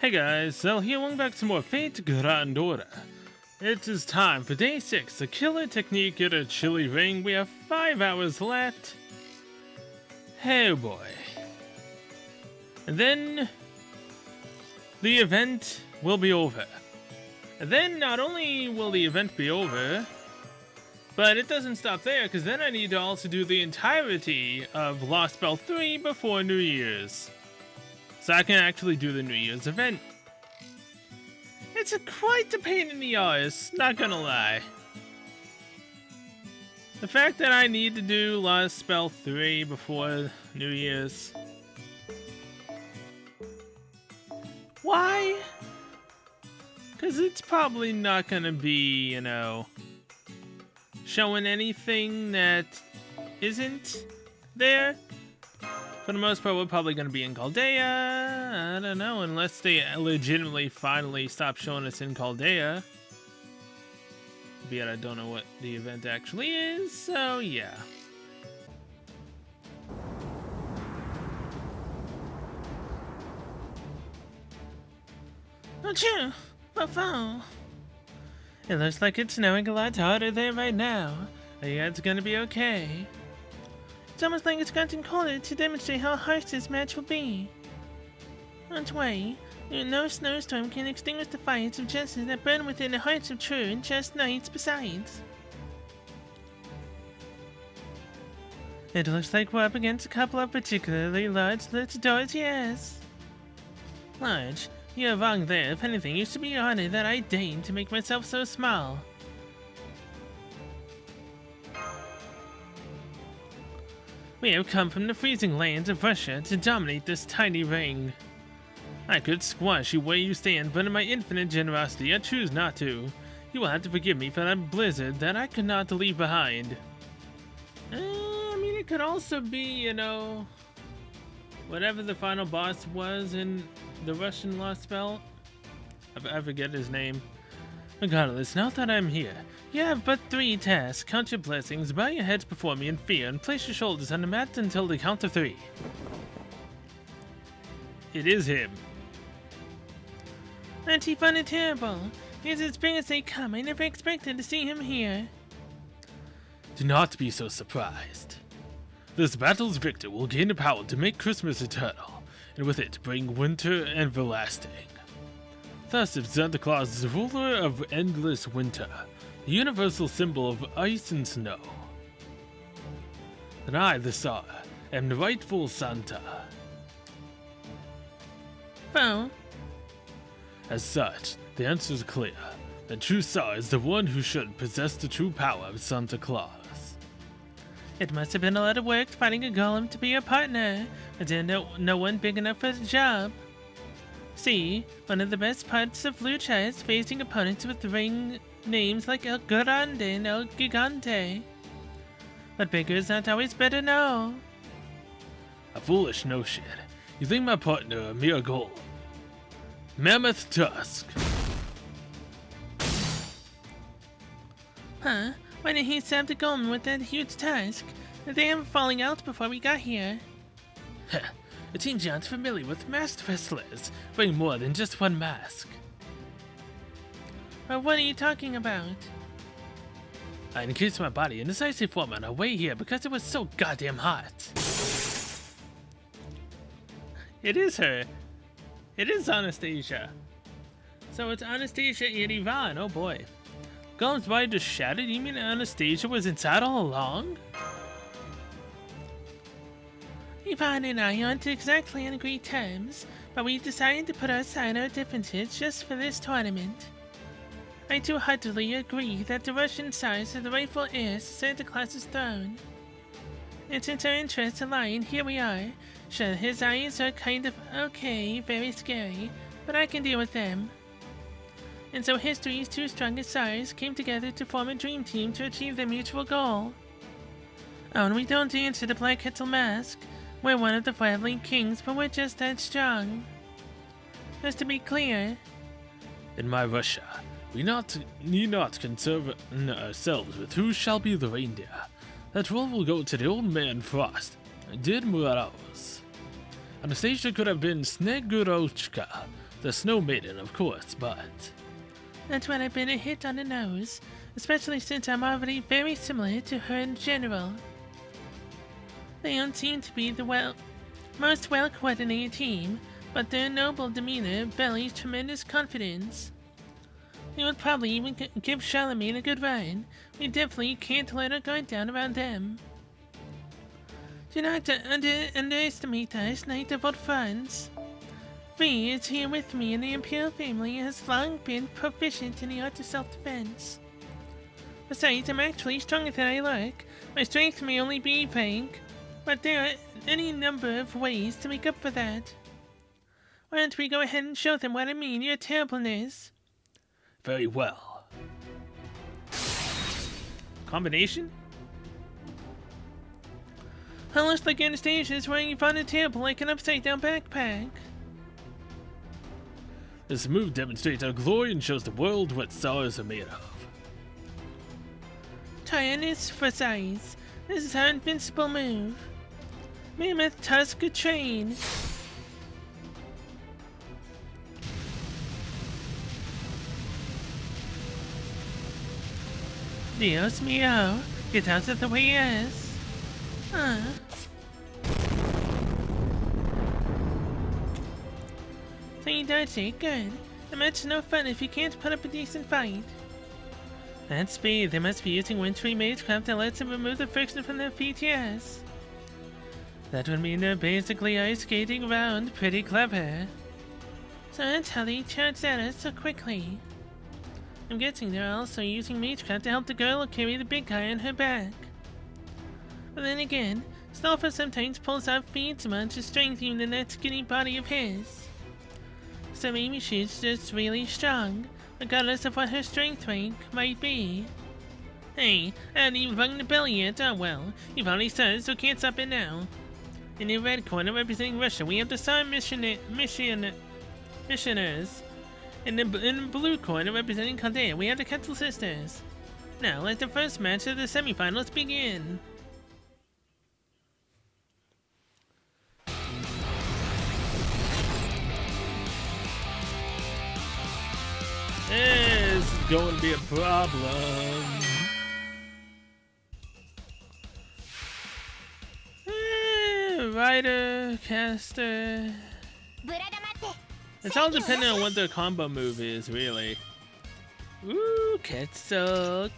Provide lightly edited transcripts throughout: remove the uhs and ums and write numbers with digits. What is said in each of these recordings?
Hey guys, so here welcome back to some more Fate Grand Order. It is time for day 6, the killer technique at a chilly ring. We have 5 hours left. Oh boy. And then the event will be over. And then not only will the event be over, but it doesn't stop there, because then I need to also do the entirety of Lost Spell 3 before New Year's. So I can actually do the New Year's event. It's quite a pain in the arse, not gonna lie. The fact that I need to do Lost Spell 3 before New Year's. Why? Because it's probably not gonna be, showing anything that isn't there. For the most part, we're probably going to be in Chaldea. I don't know, unless they legitimately finally stop showing us in Chaldea. But yet I don't know what the event actually is, so yeah. Achoo! Fo-fo! It looks like it's snowing a lot harder there right now. Are you guys gonna be okay? It's almost like it's gotten colder to demonstrate how harsh this match will be. Don't worry, no snowstorm can extinguish the fires of justice that burn within the hearts of true and just knights besides. It looks like we're up against a couple of particularly large doors, yes. Large? You're wrong there. If anything, you should be honored that I deigned to make myself so small. We have come from the freezing lands of Russia to dominate this tiny ring. I could squash you where you stand, but in my infinite generosity, I choose not to. You will have to forgive me for that blizzard that I could not leave behind. I mean, it could also be, whatever the final boss was in the Russian Lost Spell. I forget his name. Regardless, now that I'm here, you have but 3 tasks. Count your blessings, bow your heads before me in fear, and place your shoulders on the mat until the count of 3. It is him. Aren't he fun and terrible? He's as big as they come. I never expected to see him here. Do not be so surprised. This battle's victor will gain the power to make Christmas eternal, and with it bring winter everlasting. Thus, if Santa Claus is ruler of endless winter, the universal symbol of ice and snow, then I, the Tsar, am the rightful Santa. Well, as such, the answer is clear. The true Tsar is the one who should possess the true power of Santa Claus. it must have been a lot of work finding a golem to be your partner, but there's no one big enough for the job. See, one of the best parts of Lucha is facing opponents with ring names like El Grande and El Gigante. But bigger is not always better, no. A foolish notion. You think my partner a mere golem? Mammoth Tusk. Huh? Why didn't he stab the golem with that huge tusk? They were falling out before we got here. It seems you're unfamiliar with masked wrestlers, wearing more than just one mask. Well, what are you talking about? I encased my body in this icy form on our way here because it was so goddamn hot. It is her. It is Anastasia. So it's Anastasia and Ivan, oh boy. Golem's body just shattered? You mean Anastasia was inside all along? Ivan and I aren't exactly on great terms, but we decided to put aside our differences just for this tournament. I too heartily agree that the Russian Tsars are the rightful heirs to Santa Claus's throne. And since our interests align, here we are. Sure, his eyes are kind of okay, very scary, but I can deal with them. And so history's two strongest Tsars came together to form a dream team to achieve their mutual goal. Oh, and we don't answer the Black Kettle Mask. We're one of the Flatling Kings, but we're just that strong. Just to be clear. In my Russia, we need not concern ourselves with who shall be the reindeer. That role will go to the old man Frost, Did Moroz. Anastasia could have been Snegurochka, The Snow Maiden, of course, but... That would have been a hit on the nose, especially since I'm already very similar to her in general. They don't seem to be the most well-coordinated team, but their noble demeanor bellies tremendous confidence. They would probably even give Charlemagne a good run. We definitely can't let our guard down around them. Do not underestimate us, Knight of Old Friends. V is here with me, and the Imperial family has long been proficient in the art of self-defense. Besides, I'm actually stronger than I look. My strength may only be rank, but there are any number of ways to make up for that. Why don't we go ahead and show them what I mean, your terribleness? Very well. Combination? It looks like Anastasia is wearing on a table like an upside-down backpack. This move demonstrates our glory and shows the world what stars are made of. Tyrannus for size. This is our invincible move. Mammoth Tusk Train. Dios mío, get out of the way, yes. So you don't say, good. The match is no fun if you can't put up a decent fight. At speed, they must be using wintry magecraft that lets them remove the friction from their feet, yes. That would mean they're basically ice skating around, pretty clever. So that's how they charged at us so quickly. I'm guessing they're also using magecraft to help the girl carry the big guy on her back. But then again, Snowfall sometimes pulls out feats much to strengthen that skinny body of his. So maybe she's just really strong, regardless of what her strength rank might be. Hey, I haven't even rung the bell yet. Oh well, you've already said, so can't stop it now. In the red corner representing Russia, we have the Sun missioners. In the blue corner representing Chaldea, we have the Quetzal Sisters. Now, let the first match of the semifinals begin. This is going to be a problem. Rider, caster. It's all dependent on what their combo move is, really. Ooh, Quetzalcoatl.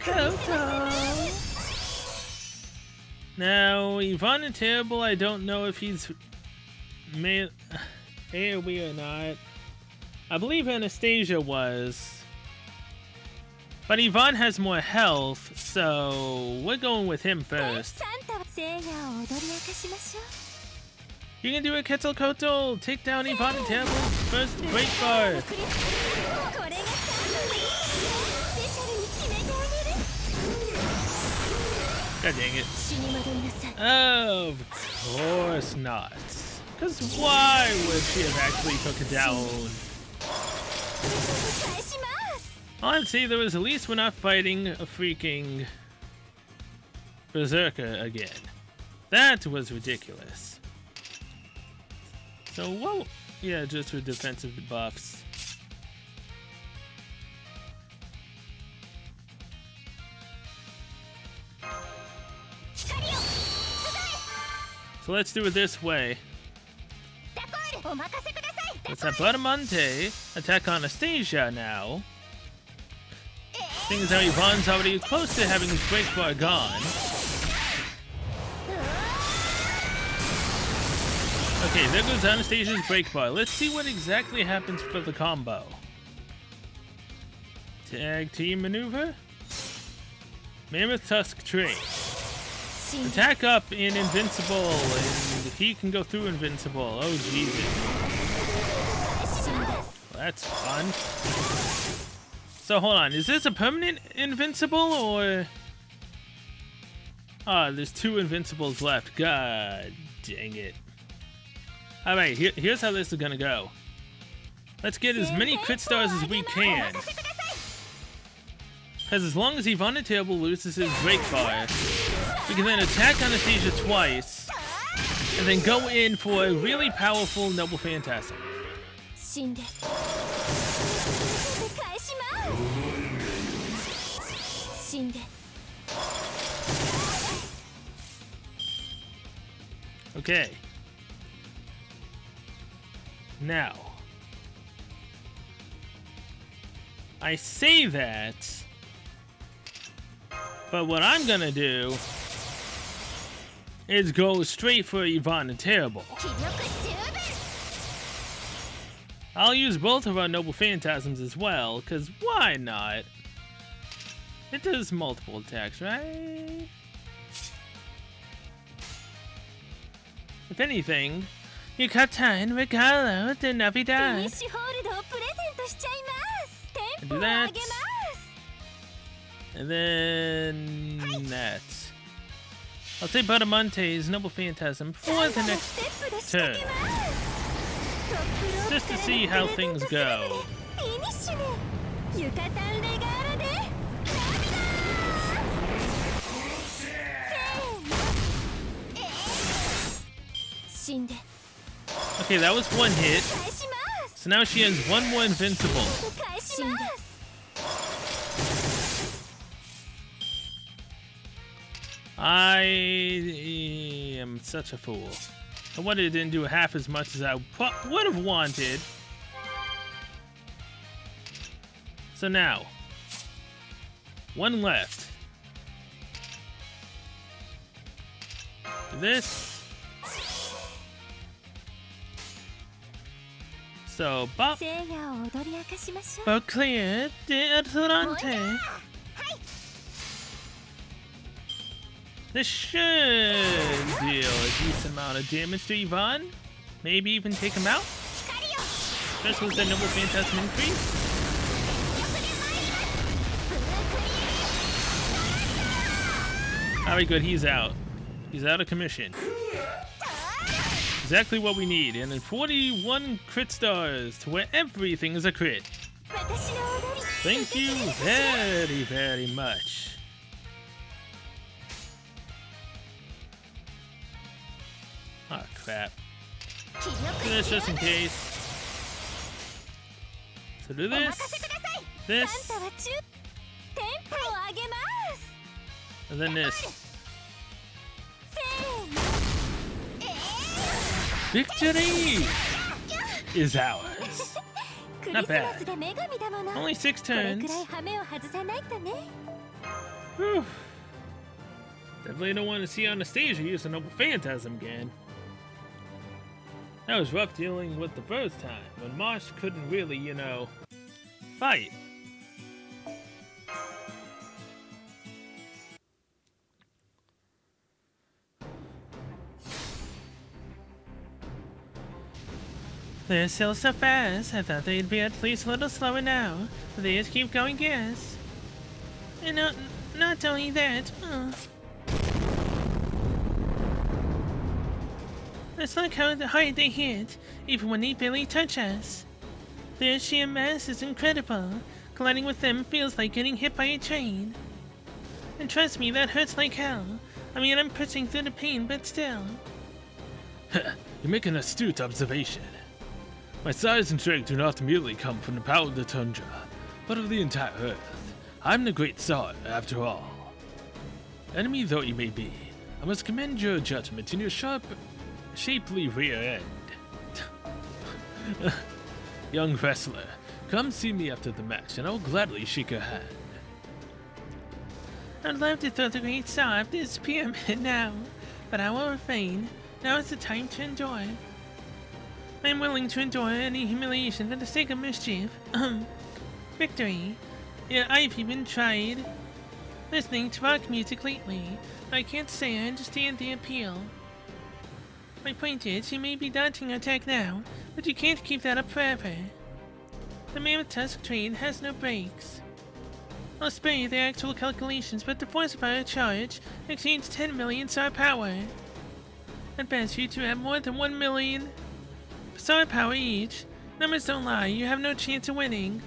Now, Yvonne and Terrible, I don't know if he's AoE or not. I believe Anastasia was. But Yvonne has more health, so we're going with him first. You can do it, Quetzalcoatl! Take down Yvonne and Terrible's first break bar! God dang it. Of course not. Because why would she have actually took it down? I'd say there was at least we're not fighting a freaking Berserker again. That was ridiculous. So, well, yeah, just with defensive buffs. So let's do it this way. Let's have Bradamante attack Anastasia now. Seeing as how Yvonne's already close to having his break bar gone. Okay, there goes Anastasia's break bar. Let's see what exactly happens for the combo. Tag team maneuver. Mammoth Tusk Train. Attack up in Invincible, and he can go through Invincible. Oh, Jesus. Well, that's fun. So, hold on. Is this a permanent Invincible, or... Ah, there's 2 Invincibles left. God dang it. Alright, here's how this is gonna go. Let's get as many crit stars as we can. Because as long as Yvonne and Terrible loses his break bar, we can then attack Anastasia twice, and then go in for a really powerful Noble Phantasm. 死んで返します死んで Okay. Now, I say that, but what I'm gonna do is go straight for Yvonne the Terrible. 気力十分 I'll use both of our Noble Phantasms as well, because why not? It does multiple attacks, right? If anything, Yucatan regalo de フィニ Navidad. ッシュホールドをプレゼントしちゃいますテンポ do を that. 上げます And then that. I'll say Badamonte's Noble Phantasm for the ス next テップで仕掛けますトップロープ just to から see の how プレゼン things トするの go. でフィニッシュねユカタンレガーラで涙死んで Okay, that was one hit. 返します So now she has one more invincible. 返します I am such a fool. I wonder it didn't do half as much as I would have wanted. So now, one left. This. So, Bop. 聖夜を踊り明かしましょう Boclear de Atlante. This should deal a decent amount of damage to Yvonne. Maybe even take him out. Especially with the Noble Phantasm increase. Alright, good. He's out. He's out of commission. Exactly what we need. And then 41 crit stars to where everything is a crit. 私の踊り Thank you very, very much. Ah, crap. 気 Do 力 this just in case. So do お this, 任せください this, サンタは中テンポを上げます and then this. せーの Victory is ours. クリ Not スマスで女神だもの Only 6これ turns. くらいハメを外さないとね Whew. Definitely don't want to see Anastasia use a Noble Phantasm again. That was rough dealing with the first time, when Marsh couldn't really, fight. They're still so fast. I thought they'd be at least a little slower now. But they just keep going, yes. And not only that, let's look how hard they hit, even when they barely touch us. Their sheer mass is incredible. Colliding with them feels like getting hit by a train. And trust me, that hurts like hell. I mean, I'm pushing through the pain, but still. You make an astute observation. My size and strength do not merely come from the power of the tundra, but of the entire earth. I'm the great Tsar, after all. Enemy though you may be, I must commend your judgment and your sharp, shapely rear end. Young wrestler, come see me after the match, and I'll gladly shake your hand. I'd love to throw the great saw up this pyramid now, but I will refrain. Now is the time to enjoy. I am willing to endure any humiliation for the sake of mischief. Victory. Yeah, I've even tried listening to rock music lately. I can't say I understand the appeal. My point is, you may be dodging attack now, but you can't keep that up forever. The Mammoth Tusk train has no brakes. I'll spare you the actual calculations, but the force of our charge exceeds 10 million star power. At best, you two have more than 1 million star power each. Numbers don't lie, you have no chance of winning.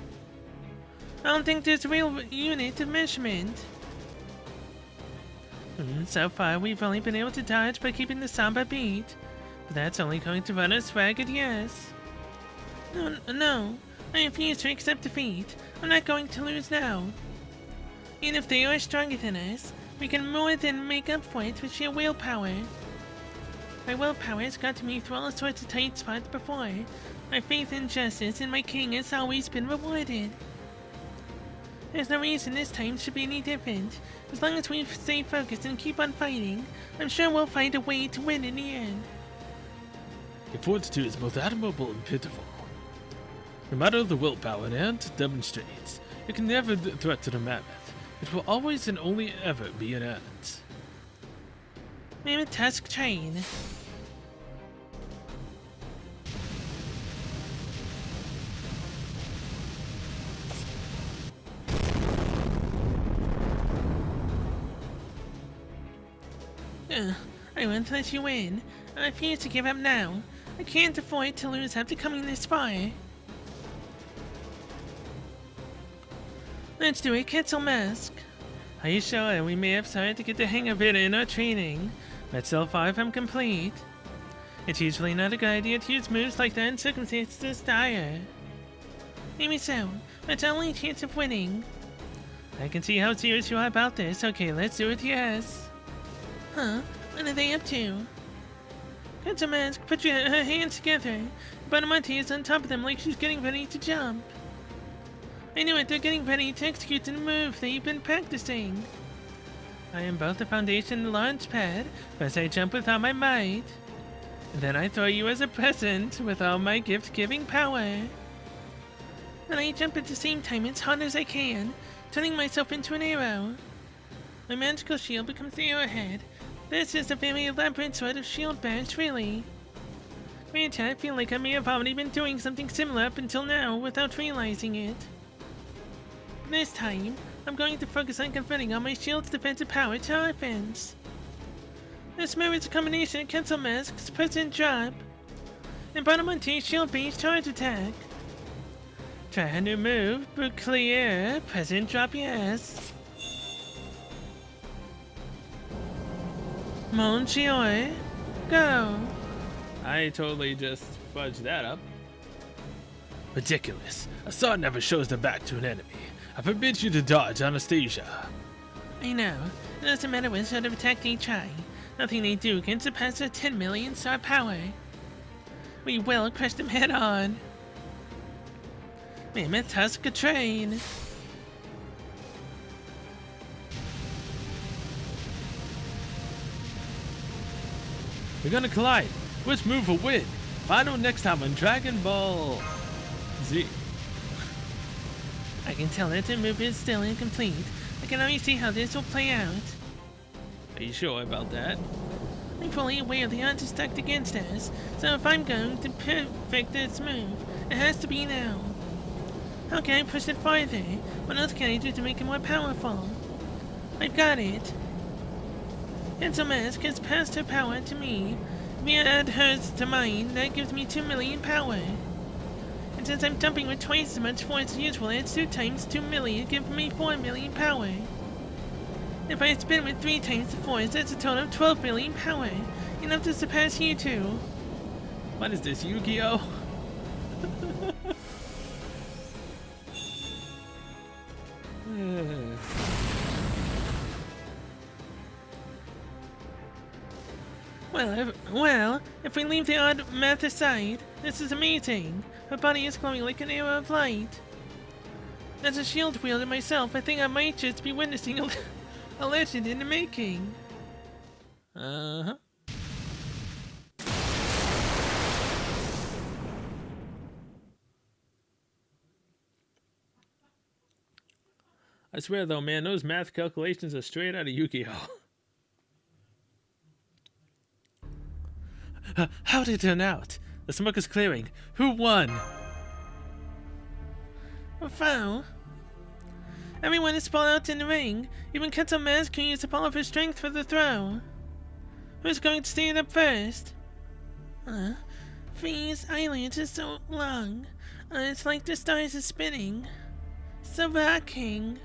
I don't think there's a real unit of measurement. So far, we've only been able to dodge by keeping the Samba beat. But that's only going to run us ragged, yes. No, I refuse to accept defeat. I'm not going to lose now. And if they are stronger than us, we can more than make up for it with sheer willpower. My willpower has gotten me through all sorts of tight spots before. My faith in justice and my king has always been rewarded. There's no reason this time should be any different. As long as we stay focused and keep on fighting, I'm sure we'll find a way to win in the end. Your fortitude is both admirable and pitiful. No matter the willpower an ant demonstrates, it can never threaten a mammoth. It will always and only ever be an ant. Mammoth Tusk Train. I won't let you win. I refuse to give up now. I can't afford to lose after coming this far. Let's do it, Quetzal Mask. Are you sure we may have started to get the hang of it in our training? But so far from complete. It's usually not a good idea to use moves like that in circumstances this dire. Maybe so, but it's our only chance of winning. I can see how serious you are about this. Okay, let's do it, yes. Huh? What are they up to? Quetzal Mask, put your hands together. Badamonte is on top of them like she's getting ready to jump. I knew it, they're getting ready to execute the move that you've been practicing. I am both the foundation and the launch pad. First I jump with all my might. And then I throw you as a present with all my gift-giving power. Then I jump at the same time as hard as I can, turning myself into an arrow. My magical shield becomes the arrowhead. This is a very elaborate sort of shield bash, really. Granted, I feel like I may have already been doing something similar up until now without realizing it. This time, I'm going to focus on converting all my shield's defensive power to offense. This move is a combination of Quetzal Mask's present drop and Badamonte's shield-based charge attack. Try a new move, but clear. Present drop, yes. Monsieur, go. I totally just fudged that up. Ridiculous. A sword never shows their back to an enemy. I forbid you to dodge, Anastasia. I know. It doesn't matter what sort of attack they try. Nothing they do can surpass their 10 million star power. We will crush them head on. Mammoth Tusk Train. We're gonna collide. Which move will win? Find out next time on Dragon Ball Z. I can tell that the move is still incomplete. I can already see how this will play out. Are you sure about that? I'm fully aware the odds are stacked against us, so if I'm going to perfect this move, it has to be now. How can I push it farther? What else can I do to make it more powerful? I've got it. Quetzal Mask has passed her power to me. If we add hers to mine, that gives me 2 million power. And since I'm dumping with twice as much force as usual, it's 2 times 2 million, giving me 4 million power. If I spin with 3 times the force, that's a total of 12 million power. Enough to surpass you two. What is this, Yu-Gi-Oh? Well, if we leave the odd math aside, this is amazing. Her body is glowing like an arrow of light. As a shield wielder myself, I think I might just be witnessing a legend in the making. Uh-huh. I swear though, man, those math calculations are straight out of Yu-Gi-Oh! How did it turn out? The smoke is clearing. Who won? Foul. Everyone is sprawled out in the ring. Even Quetzal Mask can use up all of his strength for the throw. Who's going to stand up first? These islands are so long. It's like the stars are spinning. So rocking.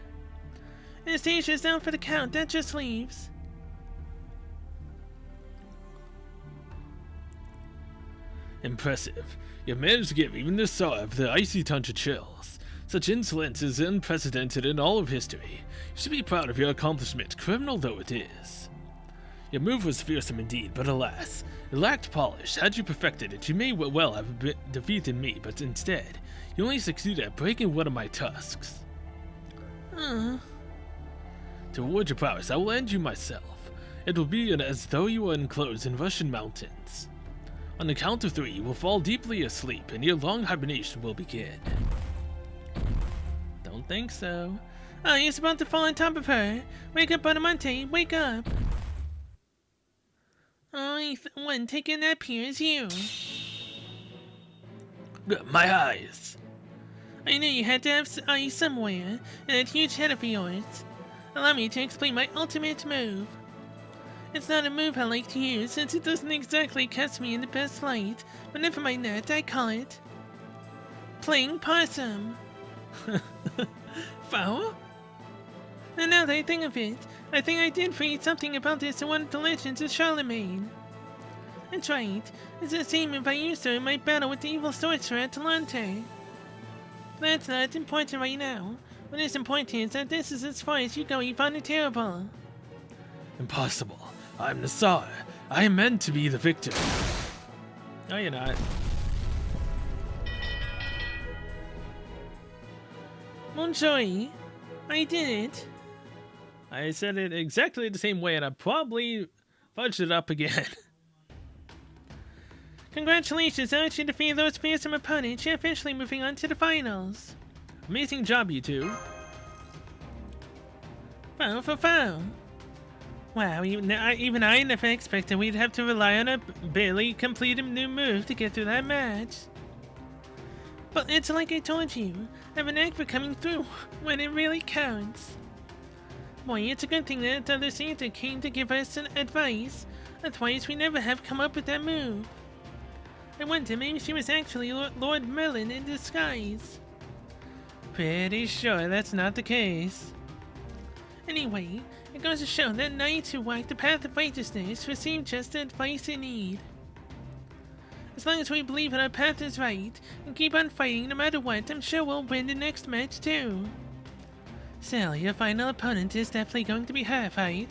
Anastasia's down for the count. That just leaves. Impressive. You've managed to give even the Tsar the icy touch of chills. Such insolence is unprecedented in all of history. You should be proud of your accomplishment, criminal though it is. Your move was fearsome indeed, but alas, it lacked polish. Had you perfected it, you may well have defeated me, but instead, you only succeeded at breaking one of my tusks. To reward your prowess, I will end you myself. It will be as though you were enclosed in Russian mountains. On the count of 3, you will fall deeply asleep, and your long hibernation will begin. Don't think so. Oh, he's about to fall on top of her. Wake up, Bonamonte, wake up. Oh, one taking a nap here is you. My eyes! I knew you had to have eyes somewhere, and that huge head of yours. Allow me to explain my ultimate move. It's not a move I like to use, since it doesn't exactly cast me in the best light, but never mind that, I call it playing possum. Foul? And now that I think of it, I think I did read something about this in one of the legends of Charlemagne. That's right, it's the same move I used during my battle with the evil sorcerer at Talante. That's not important right now. What is important is that this is as far as you go, Yvonne the Terrible. Impossible. I'm the Tsar. I am meant to be the victor. No, you're not. Bonjour. I did it. I said it exactly the same way, and I probably fudged it up again. Congratulations, Archie, you defeated those fearsome opponents. You're officially moving on to the finals. Amazing job, you two. Foul for foul. Wow, even I never expected we'd have to rely on a barely completed new move to get through that match. But it's like I told you, I have an knack for coming through when it really counts. Boy, it's a good thing that the other Santa came to give us some advice, otherwise we never have come up with that move. I wonder, maybe she was actually Lord Merlin in disguise. Pretty sure that's not the case. Anyway, it goes to show that knights who walk the path of righteousness receive just the advice they need. As long as we believe that our path is right, and keep on fighting no matter what, I'm sure we'll win the next match too. So, your final opponent is definitely going to be her, right?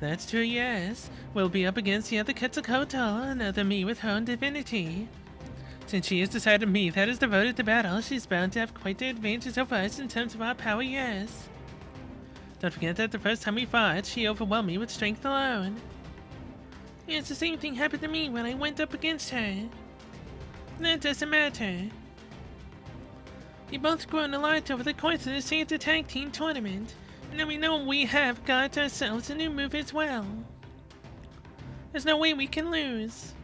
That's true, yes. We'll be up against the other Quetzalcoatl, another me with her own divinity. Since she has decided me that is devoted to battle, she's bound to have quite the advantage over us in terms of our power, yes. Don't forget that the first time we fought, she overwhelmed me with strength alone. Yes, the same thing happened to me when I went up against her. That doesn't matter. We've both grown a lot over the course of the Santa Tag Team Tournament, and now we know we have got ourselves a new move as well. There's no way we can lose.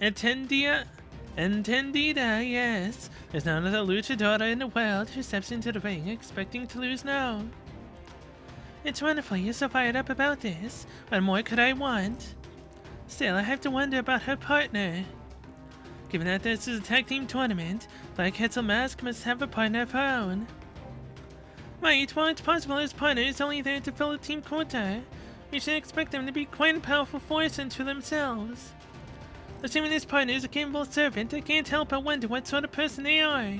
Entendida, yes. There's not another luchadora in the world who steps into the ring expecting to lose now. It's wonderful you're so fired up about this. What more could I want? Still, I have to wonder about her partner. Given that this is a tag team tournament, Black Hetzel Mask must have a partner of her own. Right, well, it's possible his partner is only there to fill a team quota. We should expect them to be quite a powerful force unto themselves. Assuming this partner is a capable servant, I can't help but wonder what sort of person they are.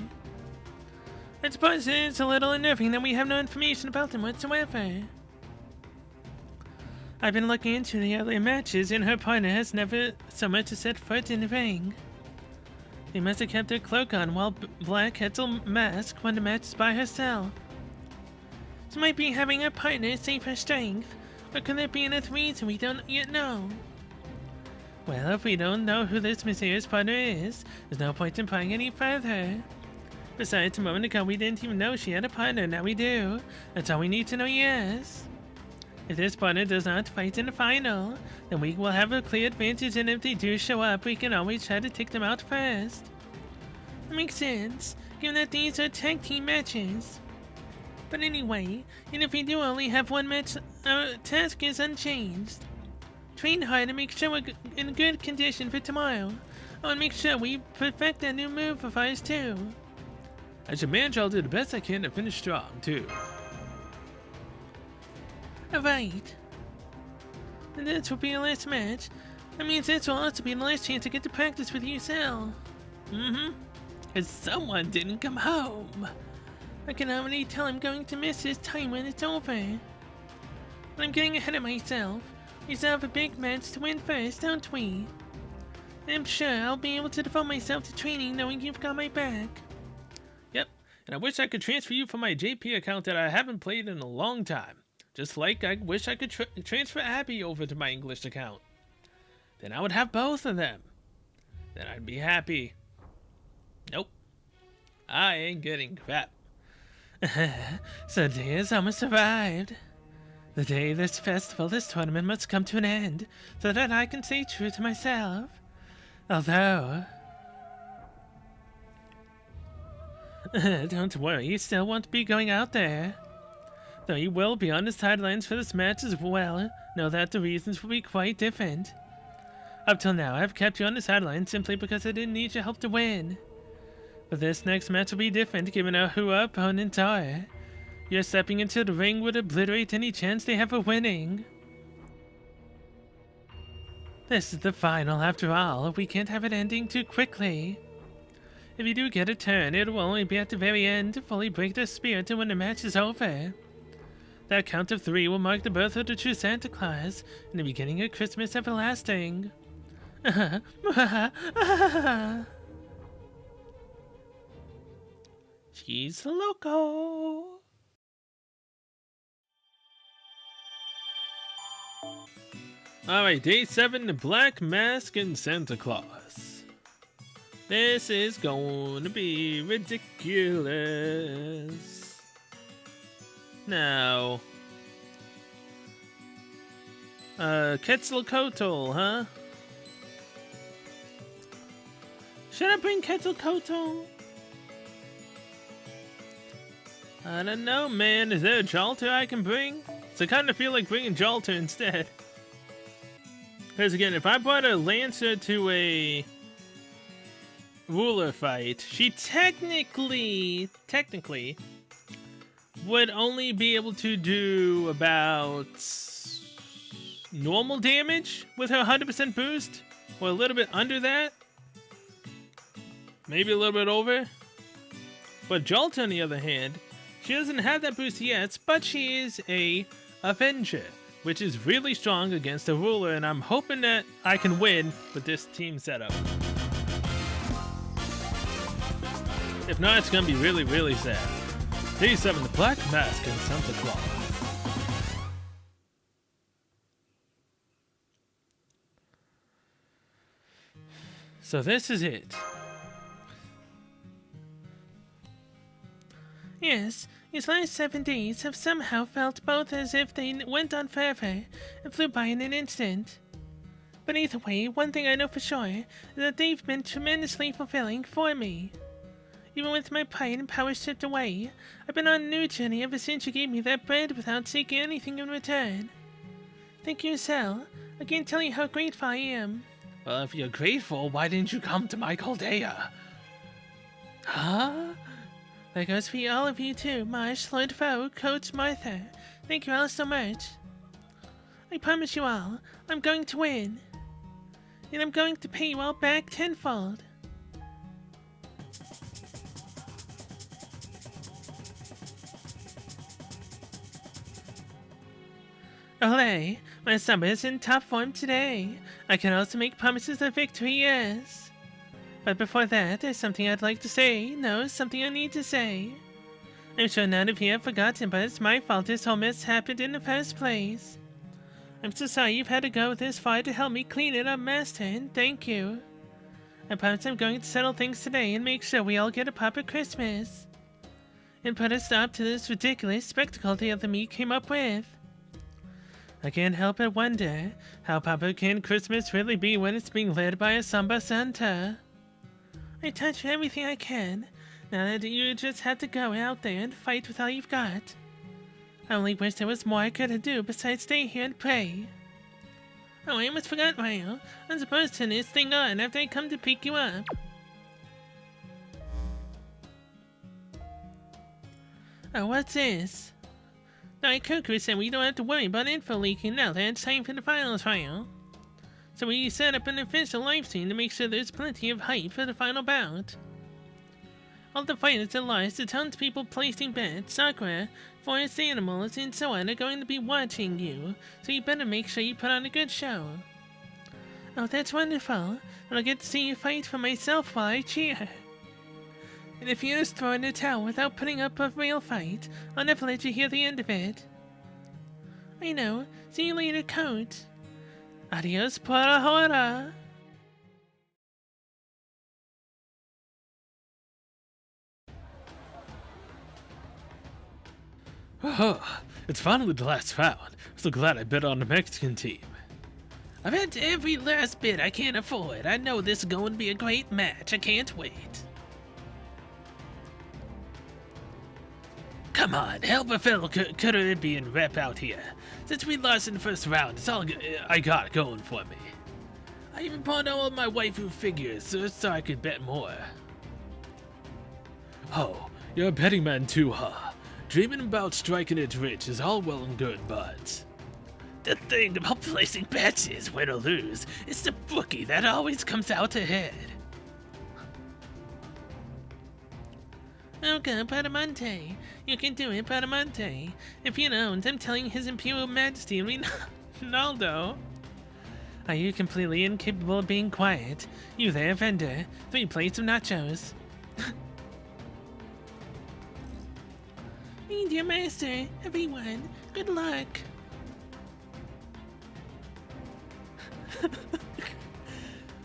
I suppose it is a little unnerving that we have no information about them whatsoever. I've been looking into the earlier matches, and her partner has never so much as set foot in the ring. They must have kept their cloak on while Black Hetzel Mask won the matches by herself. She might be having her partner save her strength, or could there be another reason we don't yet know? Well, if we don't know who this mysterious partner is, there's no point in prying any further. Besides, a moment ago we didn't even know she had a partner, now we do. That's all we need to know, yes. If this partner does not fight in the final, then we will have a clear advantage, and if they do show up, we can always try to take them out first. That makes sense, given that these are tag team matches. But anyway, and if we do only have one match, our task is unchanged. Train hard and make sure we're in good condition for tomorrow. I want to make sure we perfect that new move of ours too. I should manage, I'll do the best I can to finish strong, too. Alright. And this will be our last match. That means this will also be the last chance to get to practice with you, Sal. Because someone didn't come home. I can already tell I'm going to miss this time when it's over. But I'm getting ahead of myself. We still have a big match to win first, don't we? I'm sure I'll be able to devote myself to training knowing you've got my back. Yep, and I wish I could transfer you from my JP account that I haven't played in a long time. Just like I wish I could transfer Abby over to my English account. Then I would have both of them. Then I'd be happy. Nope. I ain't getting crap. So the day has almost arrived. The day this festival, this tournament must come to an end, so that I can stay true to myself. Although... don't worry, you still won't be going out there. Though you will be on the sidelines for this match as well, know that the reasons will be quite different. Up till now, I've kept you on the sidelines simply because I didn't need your help to win. But this next match will be different given who our opponents are. Your stepping into the ring would obliterate any chance they have of winning. This is the final after all, we can't have it ending too quickly. If you do get a turn, it will only be at the very end to fully break their spirit and when the match is over. That count of 3 will mark the birth of the true Santa Claus and the beginning of Christmas everlasting. She's loco. Alright, day 7, the Black Mask and Santa Claus. This is going to be ridiculous. Now, Quetzalcoatl, huh? Should I bring Quetzalcoatl? I don't know, man. Is there a Jalter I can bring? So I kind of feel like bringing Jalter instead. Because again, if I brought a Lancer to a ruler fight, she technically would only be able to do about normal damage with her 100% boost, or a little bit under that. Maybe a little bit over. But Jalta, on the other hand, she doesn't have that boost yet, but she is a Avenger, which is really strong against a ruler, and I'm hoping that I can win with this team setup. If not, it's gonna be really, really sad. Day 7, the Black Mask and Santa Claus. So this is it. Yes, these last 7 days have somehow felt both as if they went on forever and flew by in an instant. But either way, one thing I know for sure is that they've been tremendously fulfilling for me. Even with my pride and power stripped away, I've been on a new journey ever since you gave me that bread without seeking anything in return. Thank you, Sal. I can't tell you how grateful I am. Well, if you're grateful, why didn't you come to my Chaldea? Huh? That goes for all of you too, Marsh, Lord Foe, Coach Martha. Thank you all so much. I promise you all, I'm going to win. And I'm going to pay you all back tenfold. Olé, my Samba is in top form today. I can also make promises of victory, yes. But before that, there's something I'd like to say. No, something I need to say. I'm sure none of you have forgotten, but it's my fault this whole mess happened in the first place. I'm so sorry you've had to go this far to help me clean it up, Master, and thank you. I promise I'm going to settle things today and make sure we all get a proper Christmas. And put a stop to this ridiculous spectacle the other me came up with. I can't help but wonder, how proper can Christmas really be when it's being led by a Samba Santa? I touch everything I can, now that you just have to go out there and fight with all you've got. I only wish there was more I could do besides stay here and pray. Oh, I almost forgot, Mario. I'm supposed to turn this thing on after I come to pick you up. Oh, what's this? Now, Cuckoo said we don't have to worry about info leaking now that it's time for the finals, Mario. So we set up an official live stream to make sure there's plenty of hype for the final bout. All the fighters that lost, the townspeople placing bets, Sakura, forest animals, and so on are going to be watching you, so you better make sure you put on a good show. Oh, that's wonderful, and I'll get to see you fight for myself while I cheer. And if you just throw in the towel without putting up a real fight, I'll never let you hear the end of it. I know. See you later, Coach. Adios, por ahora. Oh, it's finally the last round. I'm so glad I bet on the Mexican team. I've had every last bit I can afford. I know this is going to be a great match. I can't wait. Come on, help a fellow Caribbean rep out here. Since we lost in the first round, it's all I got going for me. I even pawned all of my waifu figures so I could bet more. Oh, you're a betting man too, huh? Dreaming about striking it rich is all well and good, but... The thing about placing bets is, win or lose, it's the bookie that always comes out ahead. Okay, Badamonte. You can do it, Badamonte. If you don't, I'm telling His Imperial Majesty Ronaldo. Are you completely incapable of being quiet? You there, vendor? 3 plates of nachos. Me, dear master, everyone, good luck.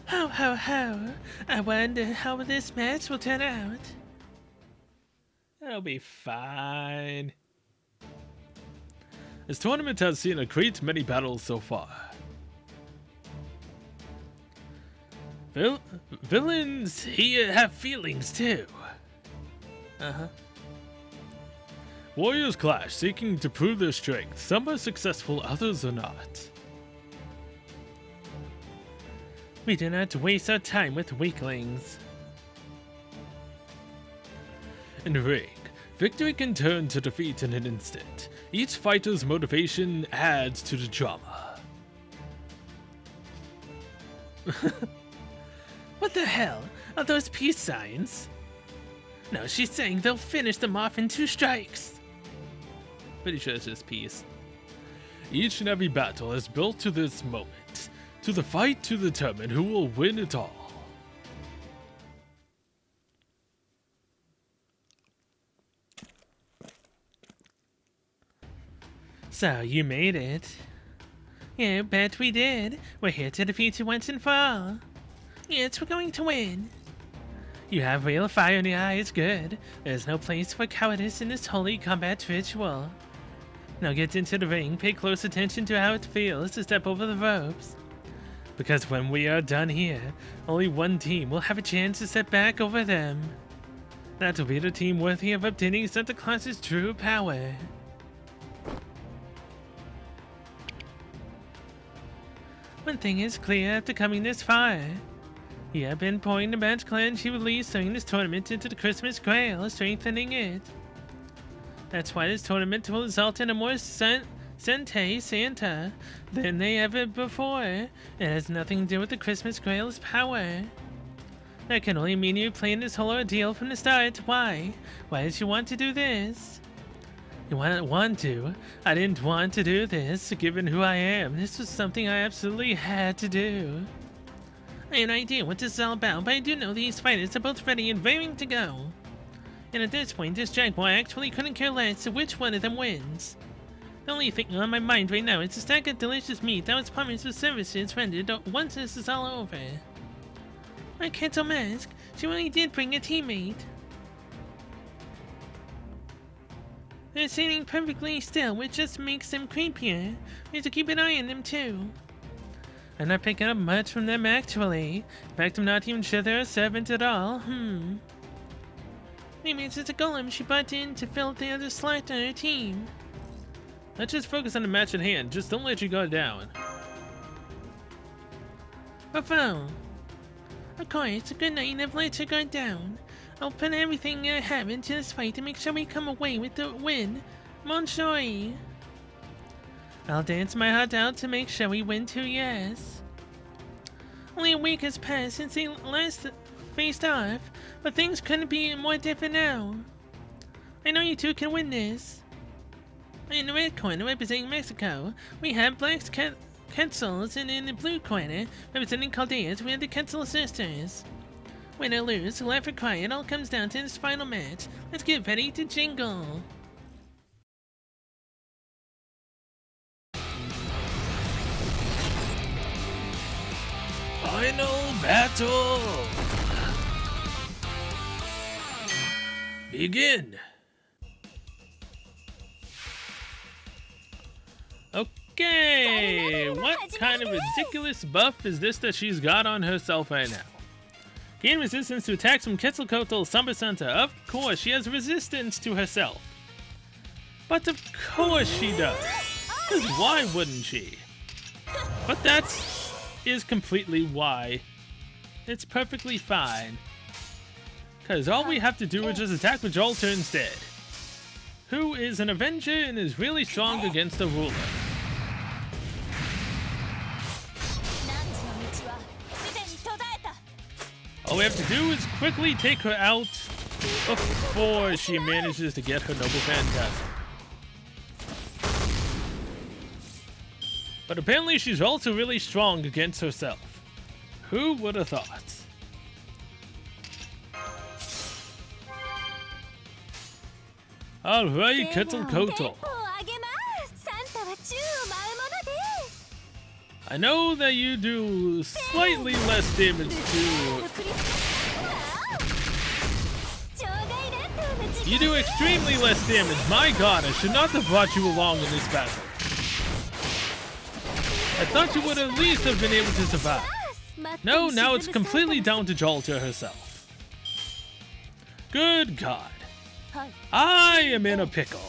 Ho. I wonder how this match will turn out. It'll be fine. This tournament has seen a great many battles so far. Villains here have feelings too. Warriors clash, seeking to prove their strength. Some are successful, others are not. We do not waste our time with weaklings. In the ring, victory can turn to defeat in an instant. Each fighter's motivation adds to the drama. What the hell? Are those peace signs? No, she's saying they'll finish them off in 2 strikes. Pretty sure it's just peace. Each and every battle is built to this moment, to the fight to determine who will win it all. So, you made it. Yeah, bet we did. We're here to defeat you once and for all. Yes, we're going to win. You have real fire in your eyes, good. There's no place for cowardice in this holy combat ritual. Now get into the ring, pay close attention to how it feels to step over the ropes. Because when we are done here, only one team will have a chance to step back over them. That will be the team worthy of obtaining Santa Claus's true power. One thing is clear after coming this far. You have been pouring the Match Clan she released during this tournament into the Christmas Grail, strengthening it. That's why this tournament will result in a more Sente Santa than they ever before. It has nothing to do with the Christmas Grail's power. That can only mean you planned this whole ordeal from the start. Why? Why did you want to do this? You want to? I didn't want to do this, given who I am. This was something I absolutely had to do. I have no idea what this is all about, but I do know these fighters are both ready and raring to go. And at this point, this Jaguar actually couldn't care less which one of them wins. The only thing on my mind right now is to stack of delicious meat that was promised with services rendered once this is all over. My Kettle Mask, she really did bring a teammate. They're sitting perfectly still, which just makes them creepier. We have to keep an eye on them too. I'm not picking up much from them actually. In fact, I'm not even sure they're a servant at all. Maybe it's just a golem she brought in to fill the other slot on her team. Let's just focus on the match at hand. Just don't let you go down. Bravo! Of course, a good night never lets her go down. I'll put everything I have into this fight to make sure we come away with the win. Monsieur! I'll dance my heart out to make sure we win too, yes. Only a week has passed since they last faced off, but things couldn't be more different now. I know you two can win this. In the red corner representing Mexico, we have Black's Quetzals, and in the blue corner representing Chaldeans, we have the Quetzal sisters. Win or lose, laugh or cry, it all comes down to this final match. Let's get ready to jingle. Final battle! Begin! Okay, what kind of ridiculous buff is this that she's got on herself right now? Gain resistance to attacks from Quetzalcoatl Samba Santa. Of course, she has resistance to herself. But of course she does. Because why wouldn't she? But that is completely why. It's perfectly fine. Because all we have to do is just attack with Jolter instead. Who is an Avenger and is really strong against the ruler. All we have to do is quickly take her out before she manages to get her Noble Phantasm. But apparently she's also really strong against herself. Who would have thought? Alright, Quetzalcoatl. I know that you do slightly less damage to... You do extremely less damage. My god, I should not have brought you along in this battle. I thought you would at least have been able to survive. No, now it's completely down to Jolter herself. Good god. I am in a pickle.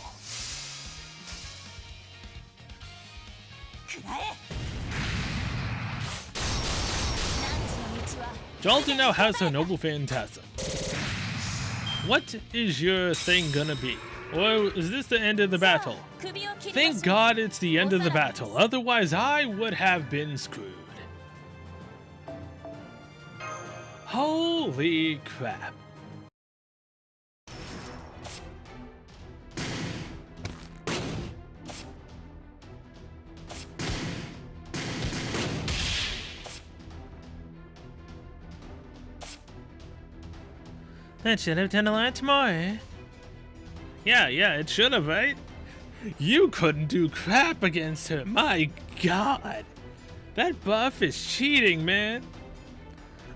Jolter now has her Noble Phantasm. What is your thing gonna be? Or is this the end of the battle? Thank God it's the end of the battle, otherwise I would have been screwed. Holy crap. That should have done a lot more. Yeah, it should have, right? You couldn't do crap against her, my god. That buff is cheating, man.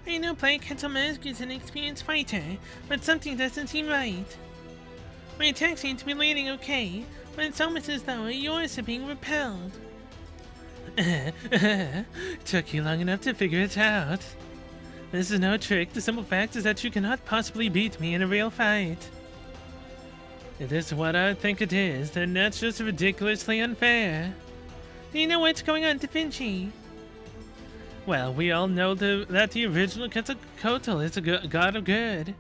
I know Black Quetzal Mask is an experienced fighter, but something doesn't seem right. My attacks seem to be landing okay, but it's almost as though yours are being repelled. Took you long enough to figure it out. This is no trick. The simple fact is that you cannot possibly beat me in a real fight. If this is what I think it is, then that's just ridiculously unfair. Do you know what's going on, Da Vinci? Well, we all know that the original Quetzalcoatl is a god of good.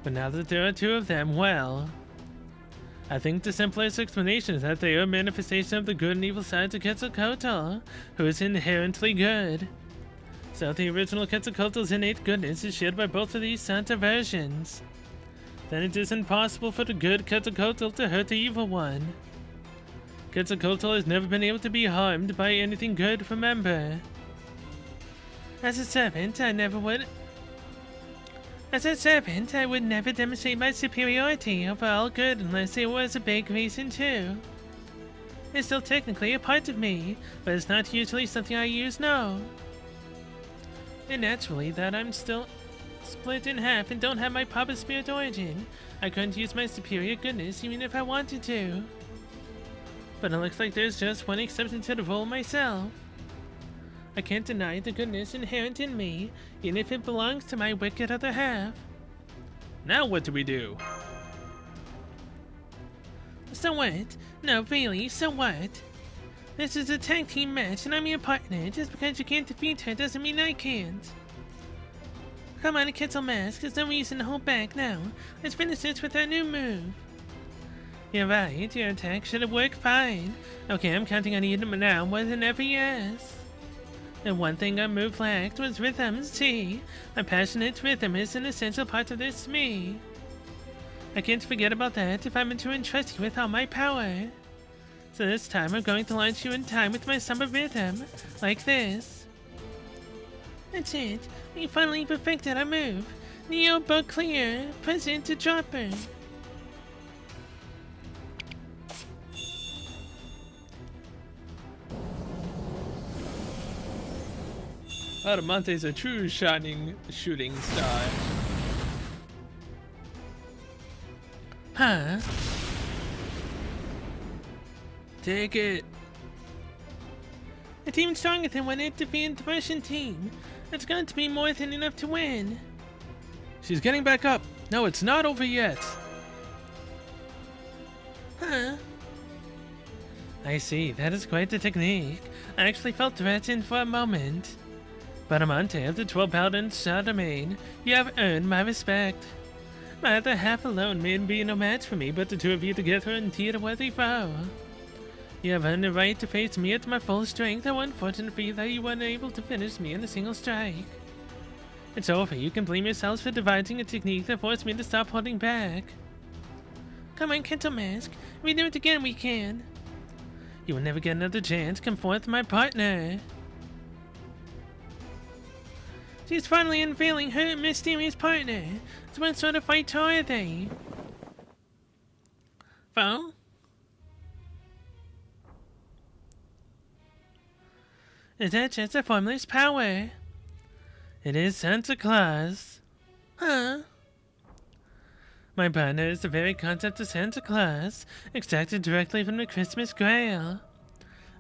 But now that there are two of them, well... I think the simplest explanation is that they are a manifestation of the good and evil sides of Quetzalcoatl, who is inherently good. So the original Quetzalcoatl's innate goodness is shared by both of these Santa versions. Then it is impossible for the good Quetzalcoatl to hurt the evil one. Quetzalcoatl has never been able to be harmed by anything good, remember. As a servant, I would never demonstrate my superiority over all good unless there was a big reason to. It's still technically a part of me, but it's not usually something I use, no. And naturally, that I'm still split in half and don't have my Papa Spirit origin, I couldn't use my superior goodness even if I wanted to. But it looks like there's just one exception to the rule myself. I can't deny the goodness inherent in me, even if it belongs to my wicked other half. Now what do we do? So what? No, really, so what? This is a tag team match and I'm your partner. Just because you can't defeat her doesn't mean I can't. Come on, Quetzal Mask, there's no reason to hold back now. Let's finish this with our new move. You're right, your attack should have worked fine. Okay, I'm counting on you now more than ever, yes. And one thing our move lacked was rhythms, see? My passionate rhythm is an essential part of this me. I can't forget about that if I'm to entrust you with all my power. So this time I'm going to launch you in time with my Samba rhythm, like this. That's it. We finally perfected our move. Neo boat clear, present to dropper. Adamante's a true shining shooting star. Huh? Take it. A team stronger than when it defeated the Russian team. That's going to be more than enough to win. She's getting back up. No, it's not over yet. Huh? I see, that is quite the technique. I actually felt threatened for a moment. Bradamante of the 12 Paladins Shah domain, you have earned my respect. My other half alone may be no match for me, but the two of you together are indeed a worthy foe. You have earned the right to face me at my full strength, how unfortunate for you that you weren't able to finish me in a single strike. It's over, you can blame yourselves for devising a technique that forced me to stop holding back. Come on, Kento Mask, if we do it again we can. You will never get another chance, come forth my partner. She's finally unveiling her mysterious partner. So what sort of fights are they? Foe? Is that just a formless power? It is Santa Claus. Huh? My partner is the very concept of Santa Claus, extracted directly from the Christmas Grail.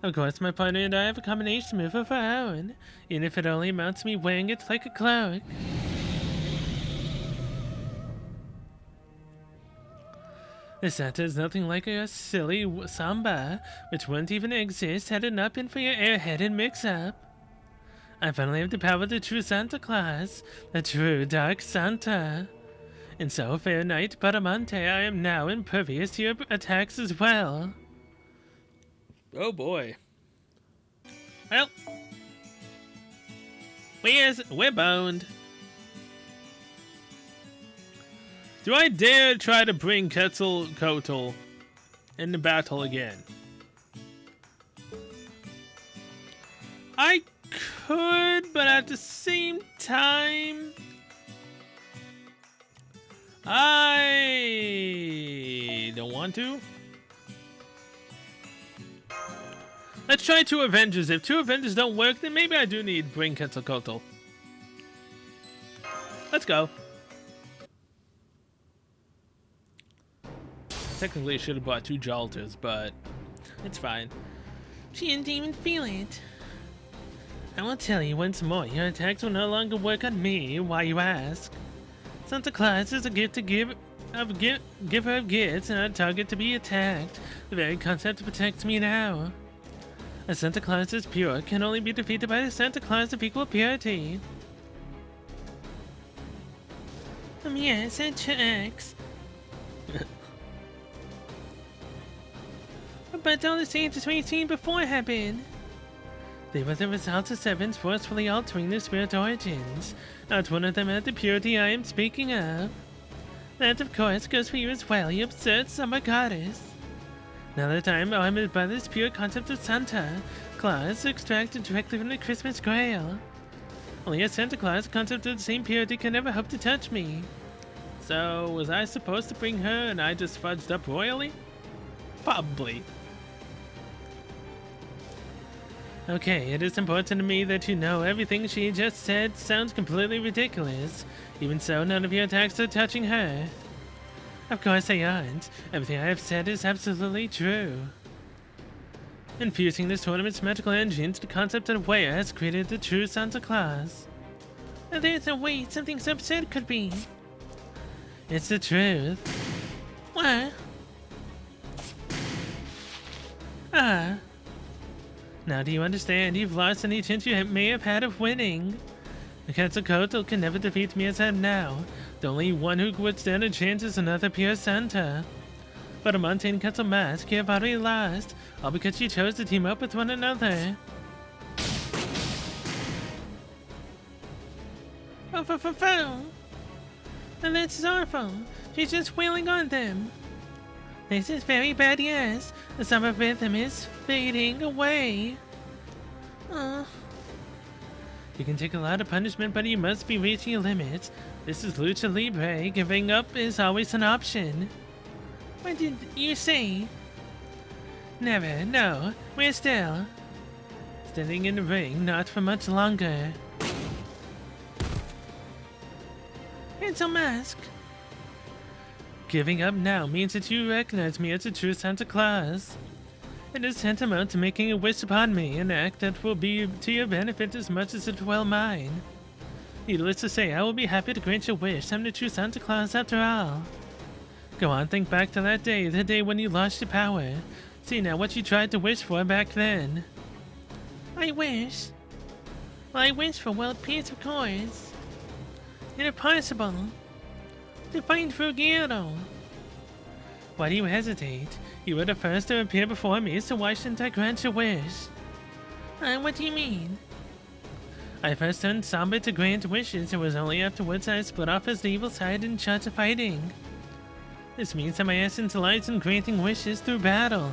Of course, my partner and I have a combination move of our own, even if it only amounts to me wearing it like a cloak. The Santa is nothing like your silly Samba, which wouldn't even exist had it not been for your airheaded mix-up. I finally have the power of the true Santa Claus, the true Dark Santa. And so, fair knight Bradamante, I am now impervious to your attacks as well. Oh boy. Well, we're boned. Do I dare try to bring Quetzalcoatl into battle again? I could, but at the same time, I don't want to. Let's try 2 Avengers. If 2 Avengers don't work, then maybe I do need to bring Quetzalcoatl. Let's go. Technically, I should have bought 2 Jolters, but it's fine. She didn't even feel it. I will tell you once more, your attacks will no longer work on me, why you ask. Santa Claus is a gift to giver of gifts and a target to be attacked. The very concept protects me now. A Santa Claus is pure, can only be defeated by a Santa Claus of equal purity. Yes, it checks. But all the changes we've seen before happened. They were the results of sevens forcefully altering their spirit origins. Not one of them had the purity I am speaking of. That, of course, goes for you as well, you absurd summer goddess. Now that I am armored by this pure concept of Santa Claus extracted directly from the Christmas Grail. Only a Santa Claus concept of the same purity can never hope to touch me. So, was I supposed to bring her and I just fudged up royally? Probably. Okay, it is important to me that you know everything she just said sounds completely ridiculous. Even so, none of your attacks are touching her. Of course they aren't. Everything I have said is absolutely true. Infusing this tournament's magical engine into the concept of Ware has created the true Santa Claus. Now there's no way something so absurd could be. It's the truth. What? Ah. Now do you understand? You've lost any chance you may have had of winning. The Quetzalcoatl can never defeat me as I am now. The only one who would stand a chance is another pure Santa. But Amante and Quetzal Mask, you have already lost, all because you chose to team up with one another. phone. And that's awful. She's just wailing on them. This is very bad, yes. The summer rhythm is fading away. You can take a lot of punishment, but you must be reaching your limits. This is Lucha Libre. Giving up is always an option. What did you say? Never, no. We're still standing in the ring, not for much longer. It's a mask. Giving up now means that you recognize me as a true Santa Claus. It is tantamount to making a wish upon me, an act that will be to your benefit as much as it will mine. Needless to say, I will be happy to grant your wish. I'm the true Santa Claus after all. Go on, think back to that day, the day when you lost your power. See now what you tried to wish for back then. I wish? Well, I wish for world peace, of course. And if possible, to find Fugero. Why do you hesitate? You were the first to appear before me, so why shouldn't I grant your wish? What do you mean? I first turned Samba to grant wishes. It was only afterwards I split off his evil side and charged to fighting. This means that my essence lies in granting wishes through battle.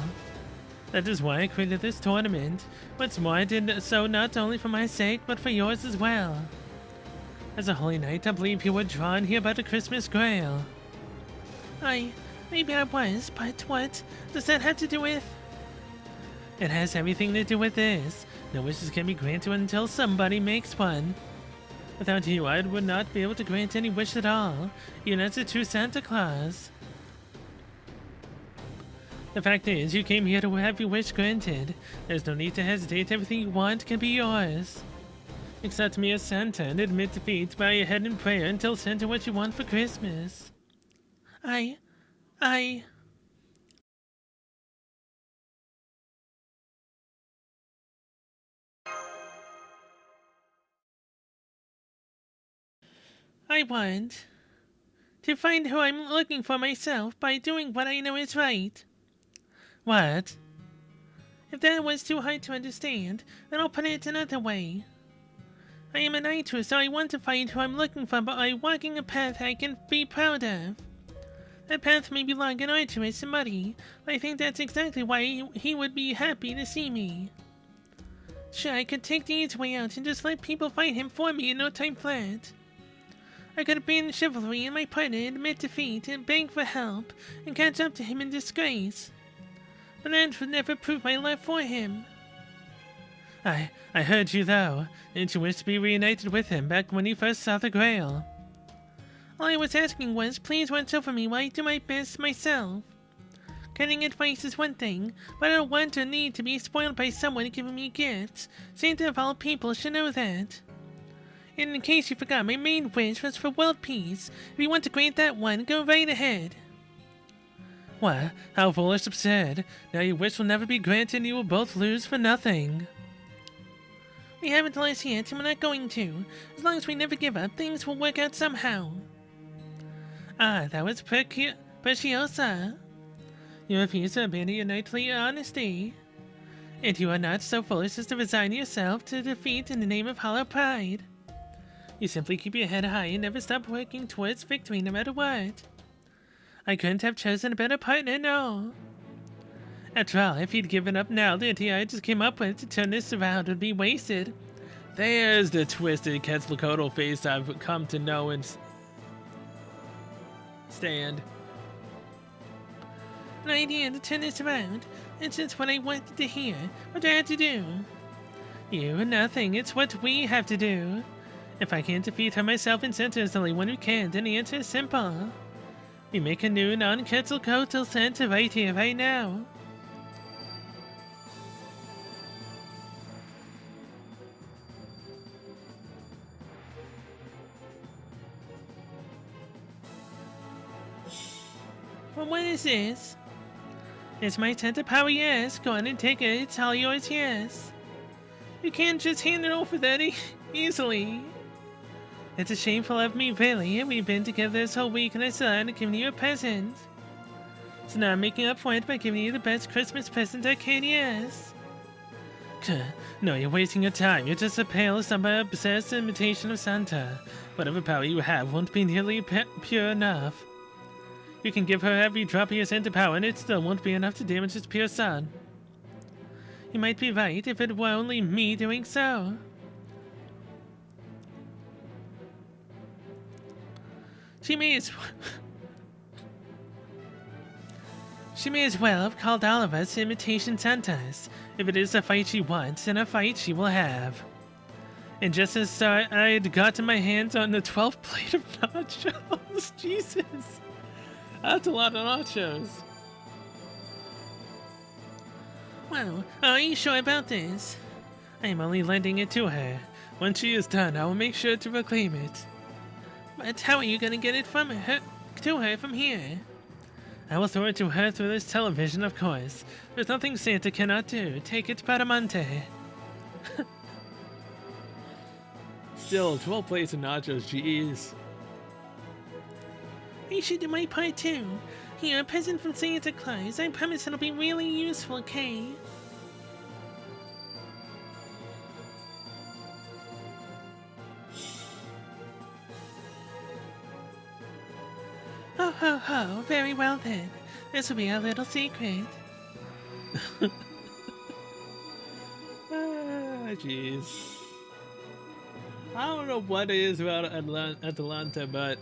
That is why I created this tournament. What's more, I did so not only for my sake, but for yours as well. As a holy knight, I believe you were drawn here by the Christmas Grail. Maybe I was, but what does that have to do with? It has everything to do with this. No wishes can be granted until somebody makes one. Without you, I would not be able to grant any wish at all, even as a true Santa Claus. The fact is, you came here to have your wish granted. There's no need to hesitate. Everything you want can be yours. Accept me as Santa and admit defeat. Bow your head in prayer until Santa what you want for Christmas. I want to find who I'm looking for myself by doing what I know is right. What? If that was too hard to understand, then I'll put it another way. I am a knight, so I want to find who I'm looking for by walking a path I can be proud of. That path may be long and arduous and muddy, but I think that's exactly why he would be happy to see me. Sure, I could take the easy way out and just let people fight him for me in no time flat. I could abandon chivalry and my partner, admit defeat, and beg for help, and catch up to him in disgrace. But that would never prove my love for him. I heard you, though. Didn't you wish to be reunited with him back when you first saw the Grail? All I was asking was, please watch over me while I do my best myself. Getting advice is one thing, but I don't want or need to be spoiled by someone giving me gifts. Santa of all people should know that. And in case you forgot, my main wish was for world peace. If you want to grant that one, go right ahead. What? How foolish, absurd. Now your wish will never be granted and you will both lose for nothing. We haven't lost yet, and we're not going to. As long as we never give up, things will work out somehow. Ah, that was preciosa. You refuse to abandon your knightly honesty. And you are not so foolish as to resign yourself to defeat in the name of hollow pride. You simply keep your head high and never stop working towards victory no matter what. I couldn't have chosen a better partner, no. After all, if he'd given up now, the idea I just came up with to turn this around would be wasted. There's the twisted Quetzalcoatl face I've come to know and stand. An idea to turn this around. It's just what I wanted to hear. What do I have to do? You, nothing. It's what we have to do. If I can't defeat her myself and Santa is the only one who can, then the answer is simple. We make a new non-Quetzalcoatl Santa right here, right now. Well, what is this? It's my Santa power, yes. Go on and take it. It's all yours, yes. You can't just hand it over that easily. It's a shameful of me, really. We've been together this whole week and I still haven't given you a present. So now I'm making up for it by giving you the best Christmas present I can, yes. No, you're wasting your time. You're just a pale, Samba-obsessed imitation of Santa. Whatever power you have won't be nearly pure enough. You can give her every drop of your Santa power and it still won't be enough to damage its pure sun. You might be right if it were only me doing so. She may as well have called all of us imitation Santas. If it is a fight she wants, then a fight she will have. And just as I had gotten my hands on the 12th plate of nachos. Jesus. That's a lot of nachos. Well, are you sure about this? I am only lending it to her. Once she is done, I will make sure to reclaim it. But how are you going to get it from her to her from here? I will throw it to her through this television, of course. There's nothing Santa cannot do. Take it, Bradamante. Still, 12 plates of nachos, jeez. I should do my part too. Here, a present from Santa Claus. I promise it'll be really useful, okay? Oh ho ho, very well then. This will be our little secret. Jeez. I don't know what it is about Atalanta, but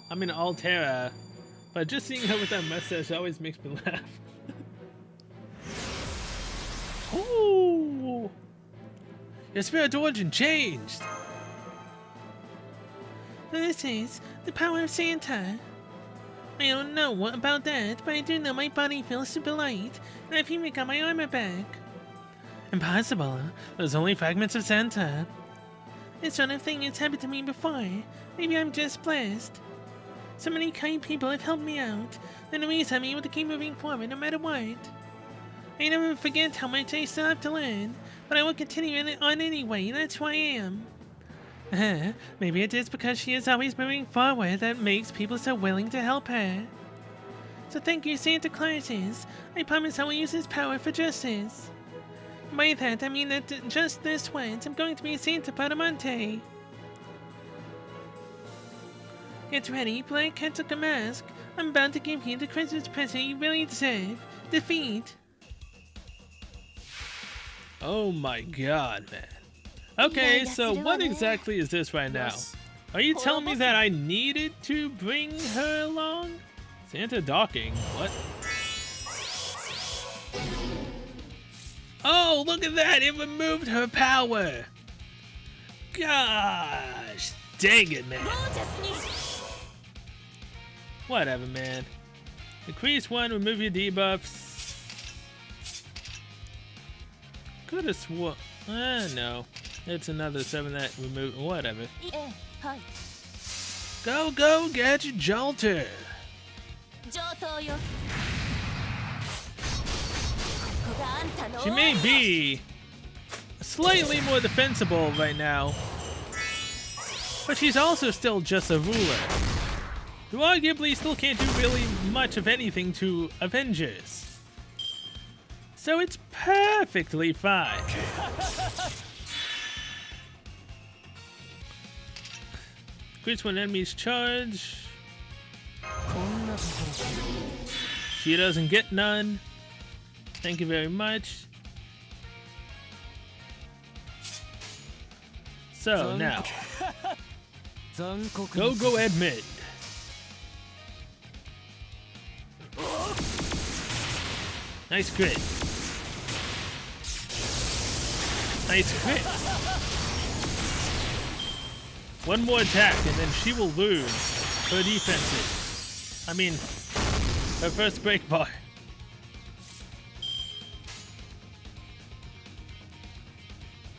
I mean Altera, but just seeing her with that mustache always makes me laugh. Oh, your spirit origin changed. This is the power of Santa. I don't know what about that, but I do know my body feels super light, and I've even got my armor back. Impossible. There's only fragments of Santa. This sort of thing has happened to me before. Maybe I'm just blessed. So many kind people have helped me out. They're the reason I'm able to keep moving forward no matter what. I never forget how much I still have to learn, but I will continue on anyway. That's who I am. Maybe it is because she is always moving forward that makes people so willing to help her. So thank you, Santa Clauses. I promise I will use his power for justice. By that, I mean that just this once, I'm going to be Santa Bradamante. Get ready, Black Cat took a mask. I'm about to give you the Christmas present you really deserve. Defeat. Oh my god, man. Okay, so what exactly is this right now? Are you telling me that I needed to bring her along? Santa docking, what? Oh, look at that, it removed her power! Gosh, dang it, man. Whatever, man. Increase 1, remove your debuffs. Could've swore. No. It's another 7 that remove. Whatever. Go, go, Gadget Jolter! She may be slightly more defensible right now, but she's also still just a ruler, who arguably still can't do really much of anything to Avengers. So it's perfectly fine. Crits when enemies charge. She doesn't get none. Thank you very much. So now, go Edmund. Nice crit. Nice crit. One more attack and then she will lose her defenses. I mean, her first break bar.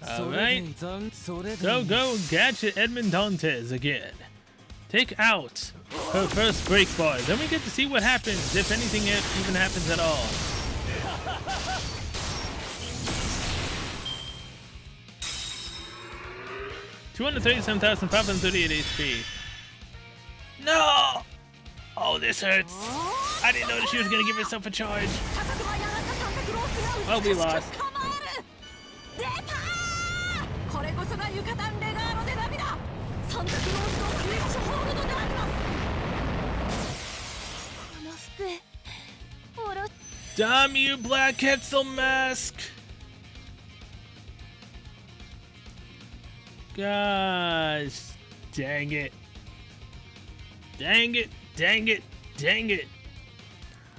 Alright. Go Gadget Edmund Dantes again. Take out her first break bar. Then we get to see what happens, if anything even happens at all. $237,538 HP. No! Oh, this hurts. I didn't know that she was gonna give herself a charge. Well, we lost. 出たーこれこそがユカタンレガーの出波だサンタクロースのフレッシュホールドでありますこの服おろ Damn you, Black Quetzal Mask! Gosh, dang it. Dang it, dang it, dang it.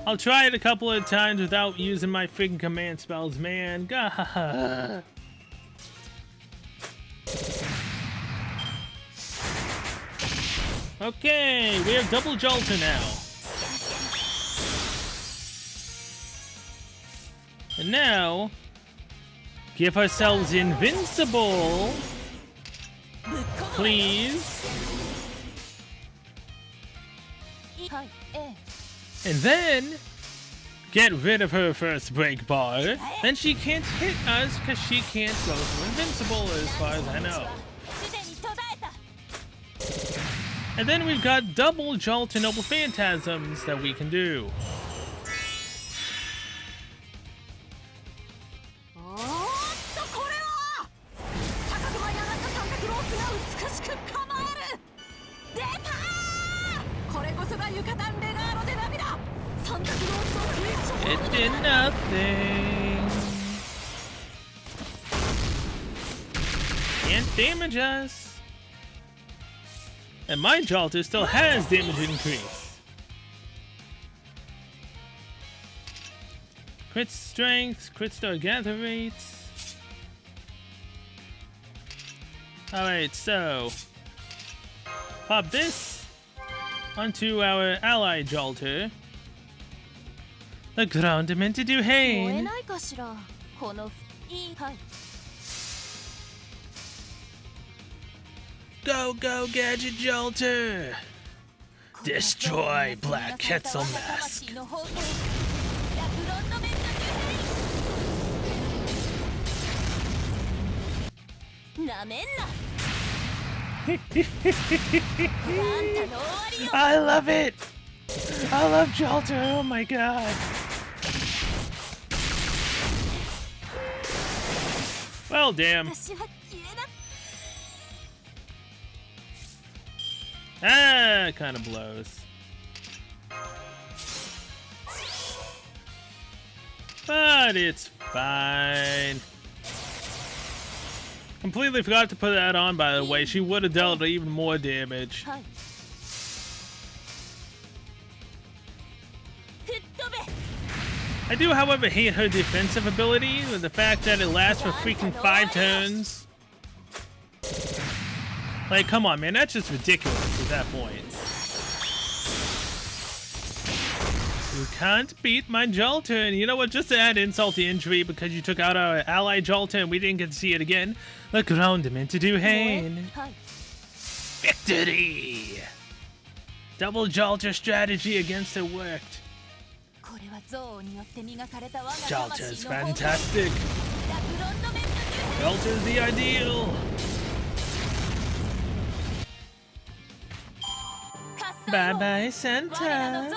I'll try it a couple of times without using my freaking command spells, man. God. Okay, we have double Jolter now. And now, give ourselves invincible. Please. And then, get rid of her first break bar. Then she can't hit us because she can't go through invincible as far as I know. And then we've got double Jolt and Noble Phantasms that we can do. It did nothing. Can't damage us. And my Jolter still has damage increase. Crit strength, crit star gather rates. Alright, so pop this onto our ally Jolter. The ground meant to do Hain. Go, go, Gadget Jolter! Destroy Black Quetzal Mask! I love it! I love Jolter, oh my god! Well, damn. Ah, kind of blows. But it's fine. Completely forgot to put that on, by the way. She would have dealt even more damage. I do, however, hate her defensive ability, with the fact that it lasts for freaking 5 turns. Like, come on, man, that's just ridiculous at that point. You can't beat my Jolter, and you know what, just to add insult to injury, because you took out our ally Jolter and we didn't get to see it again, the ground meant to do Hain. Victory! Double Jolter strategy against it worked. Jolter's fantastic. Jolter's the ideal. Bye bye, Santa.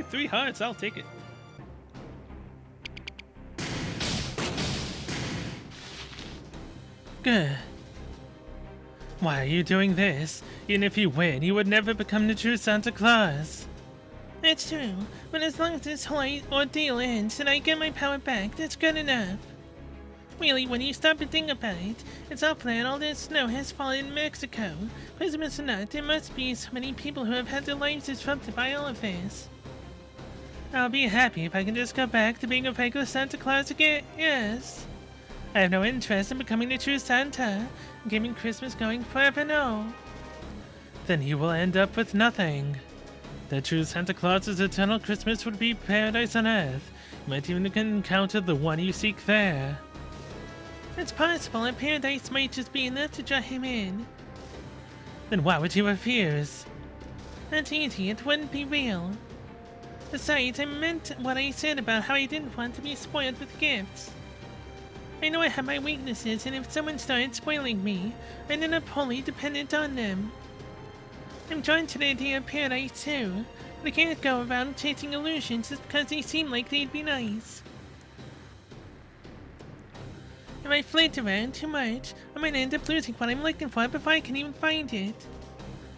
3 hearts, I'll take it. Good. Why are you doing this? Even if you win, you would never become the true Santa Claus. That's true, but as long as this whole ordeal ends and I get my power back, that's good enough. Really, when you stop and think about it, it's awful that all this snow has fallen in Mexico. Christmas or not, there must be so many people who have had their lives disrupted by all of this. I'll be happy if I can just go back to being a regular Santa Claus again, yes. I have no interest in becoming the true Santa, and keeping Christmas going forever, no. Then you will end up with nothing. The true Santa Claus's eternal Christmas would be paradise on earth. You might even encounter the one you seek there. It's possible that paradise might just be enough to draw him in. Then why would he refuse? That's easy, it wouldn't be real. Besides, I meant what I said about how I didn't want to be spoiled with gifts. I know I have my weaknesses, and if someone started spoiling me, I'd end up wholly dependent on them. I'm drawn to the idea of paradise too, but But I can't go around chasing illusions just because they seem like they'd be nice. If I flit around too much, I might end up losing what I'm looking for before I can even find it.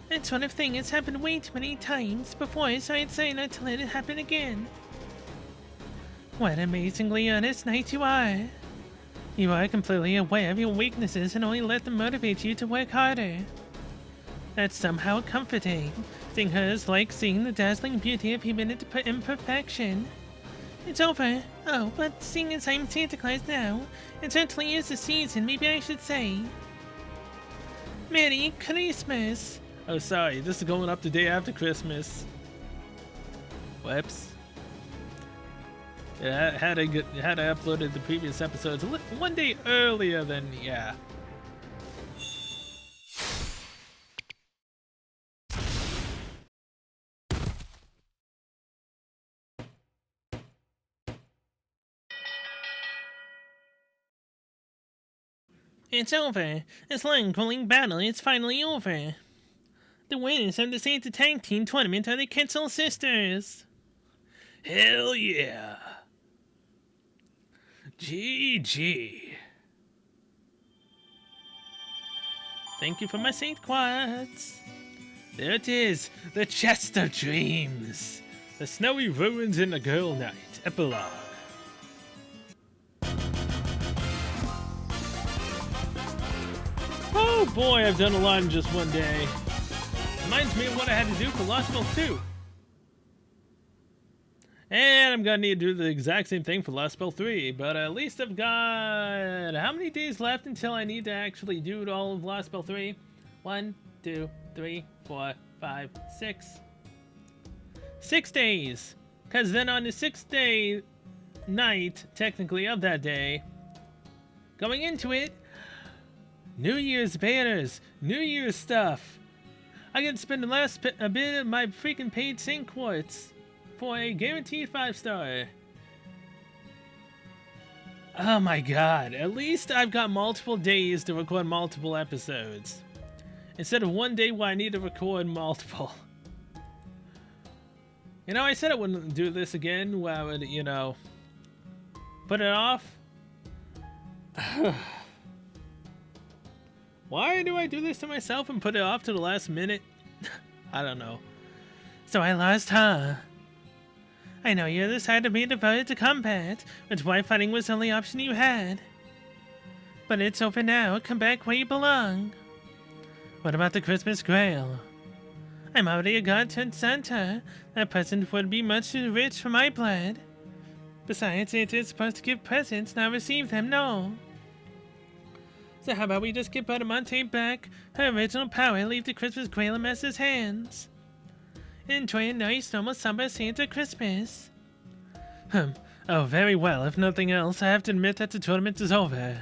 That sort of thing has happened way too many times before, so I'd say not to let it happen again. What amazingly honest knight you are. You are completely aware of your weaknesses and only let them motivate you to work harder. That's somehow comforting, seeing her is like seeing the dazzling beauty of human imperfection. It's over. Oh, but seeing as I'm Santa Claus now, it certainly is the season, maybe I should say. Merry Christmas! Oh, sorry, this is going up the day after Christmas. Whoops. Yeah, had I uploaded the previous episodes one day earlier than, yeah. It's over. This long grueling battle is finally over. The winners of the Santa Tag Team Tournament are the Kitzel Sisters. Hell yeah. GG. Thank you for my Saint Quads. There it is, the Chest of Dreams. The Snowy Ruins in the Girl Night. Epilogue. Oh boy, I've done a lot in just one day. Reminds me of what I had to do for Lost Spell 2. And I'm gonna need to do the exact same thing for Lost Spell 3, but at least I've got... How many days left until I need to actually do all of Lost Spell 3? 1, 2, 3, 4, 5, 6. 6 days! Because then on the 6th day night, technically, of that day, going into it, New Year's banners, New Year's stuff. I can spend a bit of my freaking paid sync quartz for a guaranteed 5-star. Oh my god, at least I've got multiple days to record multiple episodes. Instead of one day where I need to record multiple. You know, I said I wouldn't do this again, where I would, you know, put it off. Why do I do this to myself and put it off to the last minute? I don't know. So I lost, huh? I know you decided to be devoted to combat, which why fighting was the only option you had. But it's over now, come back where you belong. What about the Christmas Grail? I'm already a god turned Santa. That present would be much too rich for my blood. Besides, it is supposed to give presents, not receive them, no. So how about we just give Badamonte back her original power and leave the Christmas Grail in Master's hands? Enjoy a nice normal Samba Santa Christmas. Oh, very well. If nothing else, I have to admit that the tournament is over.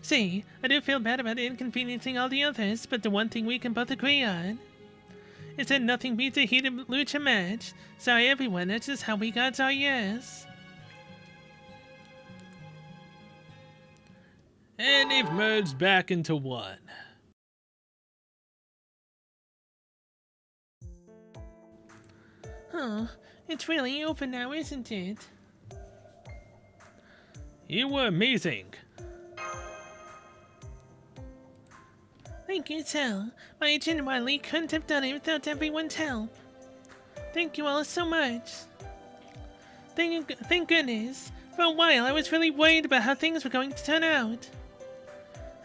See, I do feel bad about inconveniencing all the others, but the one thing we can both agree on is that nothing beats a heated lucha match. Sorry everyone, that's just how we gods are, yes. And they've merged back into one. Oh, it's really over now, isn't it? You were amazing. Thank you, Sal. I genuinely couldn't have done it without everyone's help. Thank you all so much. Thank goodness. For a while, I was really worried about how things were going to turn out.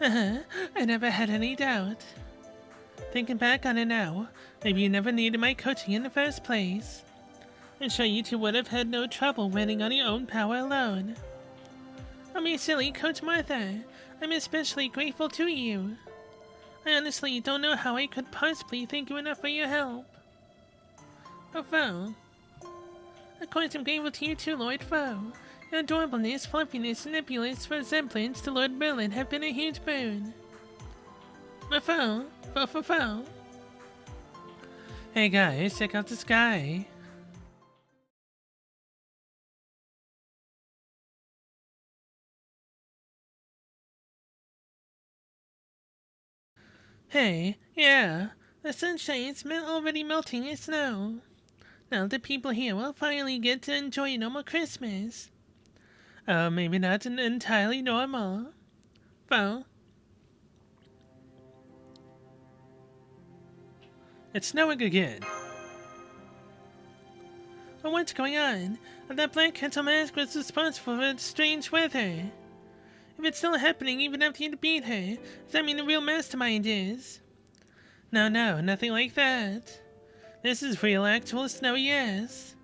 I never had any doubt. Thinking back on it now, maybe you never needed my coaching in the first place. I'm sure you two would have had no trouble winning on your own power alone. Oh, me silly Coach Martha, I'm especially grateful to you. I honestly don't know how I could possibly thank you enough for your help. Oh, Foe. Of course I'm grateful to you too, Lord Foe. Your adorableness, fluffiness, and nebulous resemblance to Lord Merlin have been a huge boon. But Foe. Hey guys, check out the sky. Hey, yeah, the sunshine is already melting in snow. Now the people here will finally get to enjoy normal Christmas. Oh, maybe not entirely normal. Well, it's snowing again. Oh, what's going on? That black pencil mask was responsible for the strange weather. If it's still happening even after you beat her, does that mean the real mastermind is? No, nothing like that. This is real actual snow, yes.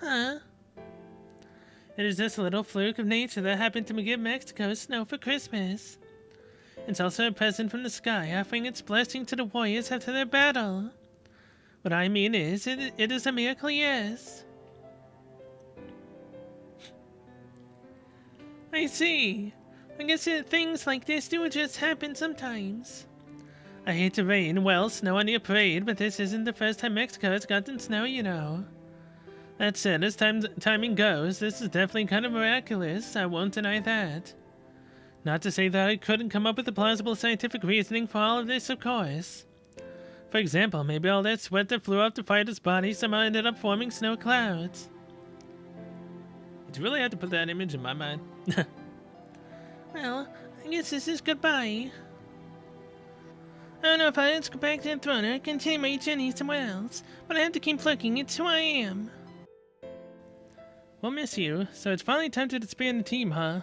Huh? It is just a little fluke of nature that happened to give Mexico snow for Christmas. It's also a present from the sky offering its blessing to the warriors after their battle. What I mean is, it is a miracle, yes. I see. I guess things like this do just happen sometimes. I hate to rain, well, snow on your parade, but this isn't the first time Mexico has gotten snow, you know. That said, as timing goes, this is definitely kind of miraculous, I won't deny that. Not to say that I couldn't come up with a plausible scientific reasoning for all of this, of course. For example, maybe all that sweat that flew off the fighter's body somehow ended up forming snow clouds. Did you really have to put that image in my mind? Well, I guess this is goodbye. I don't know if I just go back to the throne or continue my journey somewhere else, but I have to keep looking, it's who I am. We'll miss you, so it's finally time to disband the team, huh?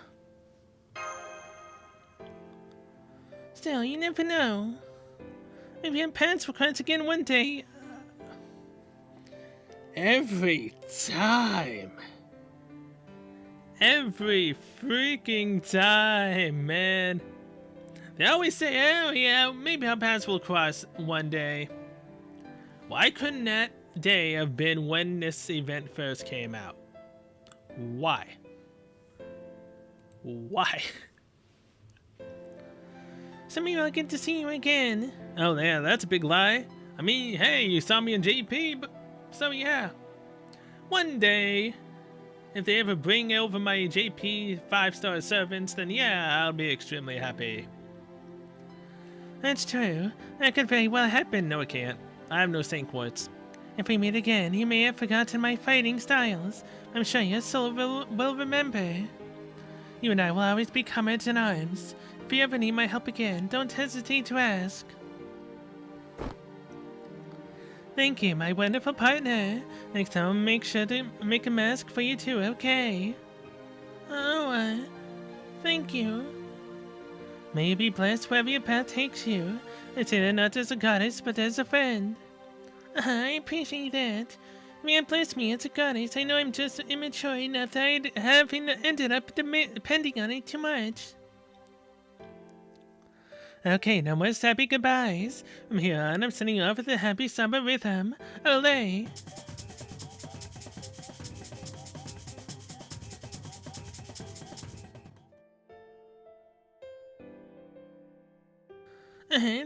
Still, you never know. Maybe our paths will cross again one day. Every time. Every freaking time, man. They always say, oh yeah, maybe our paths will cross one day. Why couldn't that day have been when this event first came out? Why? Why? So maybe I'll get to see you again. Oh yeah, that's a big lie. I mean, hey, you saw me in JP, but so yeah. One day, if they ever bring over my JP 5-star servants, then yeah, I'll be extremely happy. That's true. That could very well happen. No, it can't. I have no saint quartz. If we meet again, you may have forgotten my fighting styles. I'm sure your soul will remember. You and I will always be comrades in arms. If you ever need my help again, don't hesitate to ask. Thank you, my wonderful partner. Next time I'll make sure to make a mask for you too, okay? Oh, thank you. May you be blessed wherever your path takes you. I say that not as a goddess, but as a friend. I appreciate that. May it bless me as a goddess. I know I'm just immature enough that I'd have ended up depending on it too much. Okay, no more sappy goodbyes. From here on, I'm sending off with a happy Samba rhythm. Olé!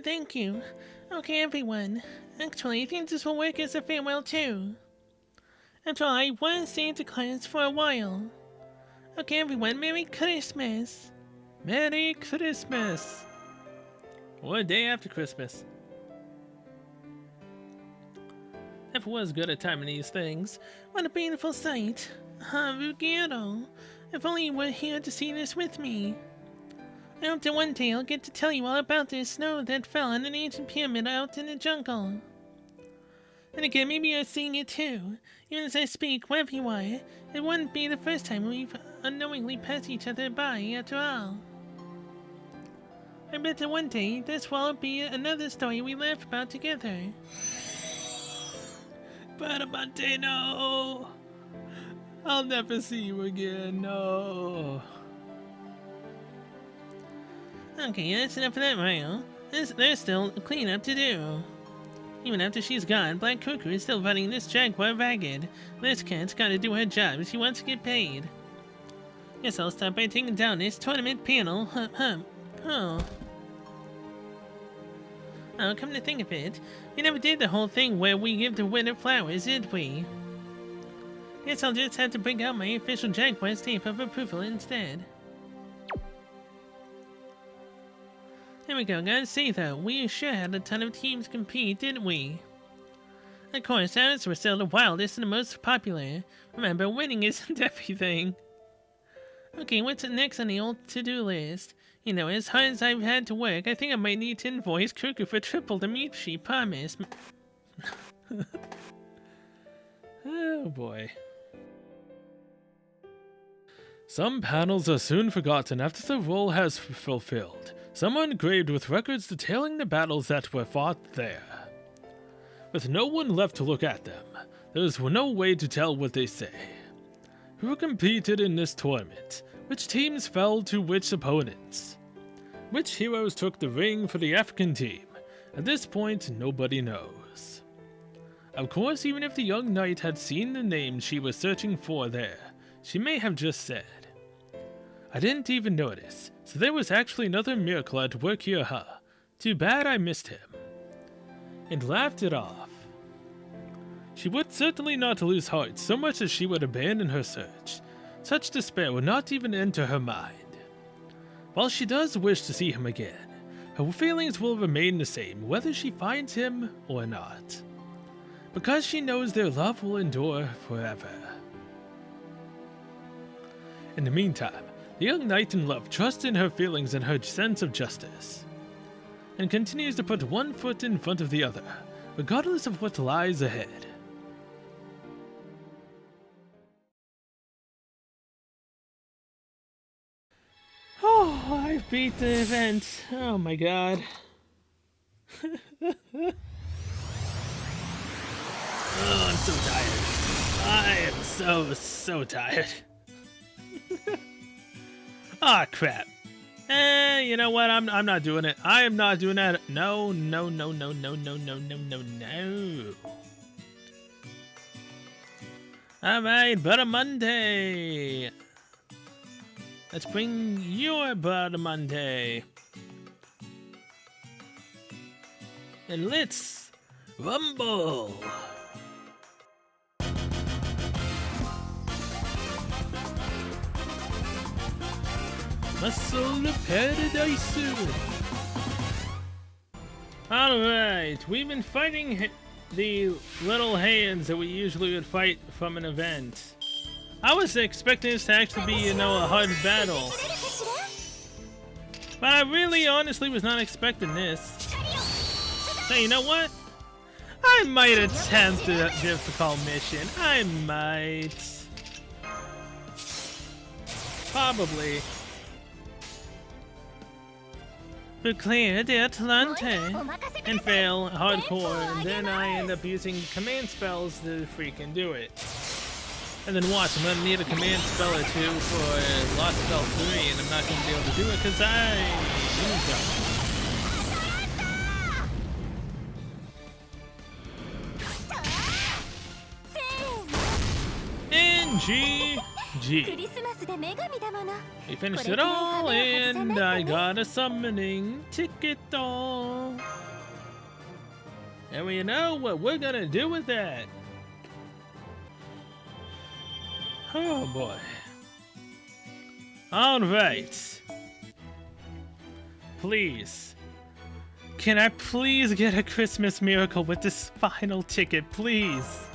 Thank you. Okay, everyone. Actually, I think this will work as a farewell too. After all, I was Santa Claus for a while. Okay, everyone, Merry Christmas! Merry Christmas! What a day after Christmas. Never was good at timing these things. What a beautiful sight. Ruggiero. If only you were here to see this with me. I hope that one day I'll get to tell you all about the snow that fell on an ancient pyramid out in the jungle. And again, maybe you're seeing it too. Even as I speak, wherever you are, it wouldn't be the first time we've unknowingly passed each other by after all. I bet that one day this will be another story we laugh about together. Bradamante, no! I'll never see you again, no. Okay, that's enough of that, Mario. There's still cleanup to do. Even after she's gone, Black Cuckoo is still running this Jaguar ragged. This cat's gotta do her job if she wants to get paid. Guess I'll start by taking down this tournament panel. Oh, come to think of it, we never did the whole thing where we give the winner flowers, did we? Guess I'll just have to bring out my official Jaguar stamp of approval instead. There we go, gotta say though, we sure had a ton of teams compete, didn't we? Of course, ours were still the wildest and the most popular. Remember, winning isn't everything. Okay, what's next on the old to-do list? You know, as hard as I've had to work, I think I might need to invoice Kruger for triple the meat she promised. Oh boy. Some panels are soon forgotten after the role has fulfilled. Some are engraved with records detailing the battles that were fought there. With no one left to look at them, there is no way to tell what they say. Who competed in this tournament? Which teams fell to which opponents? Which heroes took the ring for the African team? At this point, nobody knows. Of course, even if the young knight had seen the name she was searching for there, she may have just said, "I didn't even notice, so there was actually another miracle at work here, huh? Too bad I missed him," and laughed it off. She would certainly not lose heart so much as she would abandon her search. Such despair would not even enter her mind. While she does wish to see him again, her feelings will remain the same whether she finds him or not, because she knows their love will endure forever. In the meantime, the young knight in love trusts in her feelings and her sense of justice, and continues to put one foot in front of the other, regardless of what lies ahead. Oh, I beat the event. Oh my god. Oh, I'm so tired. I am so tired. Ah, crap. You know what? I'm not doing it. I am not doing that. No. Alright, Butter Monday. Let's bring your Butter Monday. And let's rumble. Muscle of Paradise. Alright, we've been fighting the little hands that we usually would fight from an event. I was expecting this to actually be, you know, a hard battle. But I really honestly was not expecting this. So you know what? I might attempt a difficult mission. I might. Probably. But clear the Atlante and fail hardcore, and then I end up using command spells to freaking do it. And then watch, I'm gonna need a command spell or two for Lost Spell 3, and I'm not gonna be able to do it because I used them. And GG. We finished it all, and I got a summoning ticket all. And we know what we're gonna do with that. Oh boy. Alright. Please. Can I please get a Christmas miracle with this final ticket, please?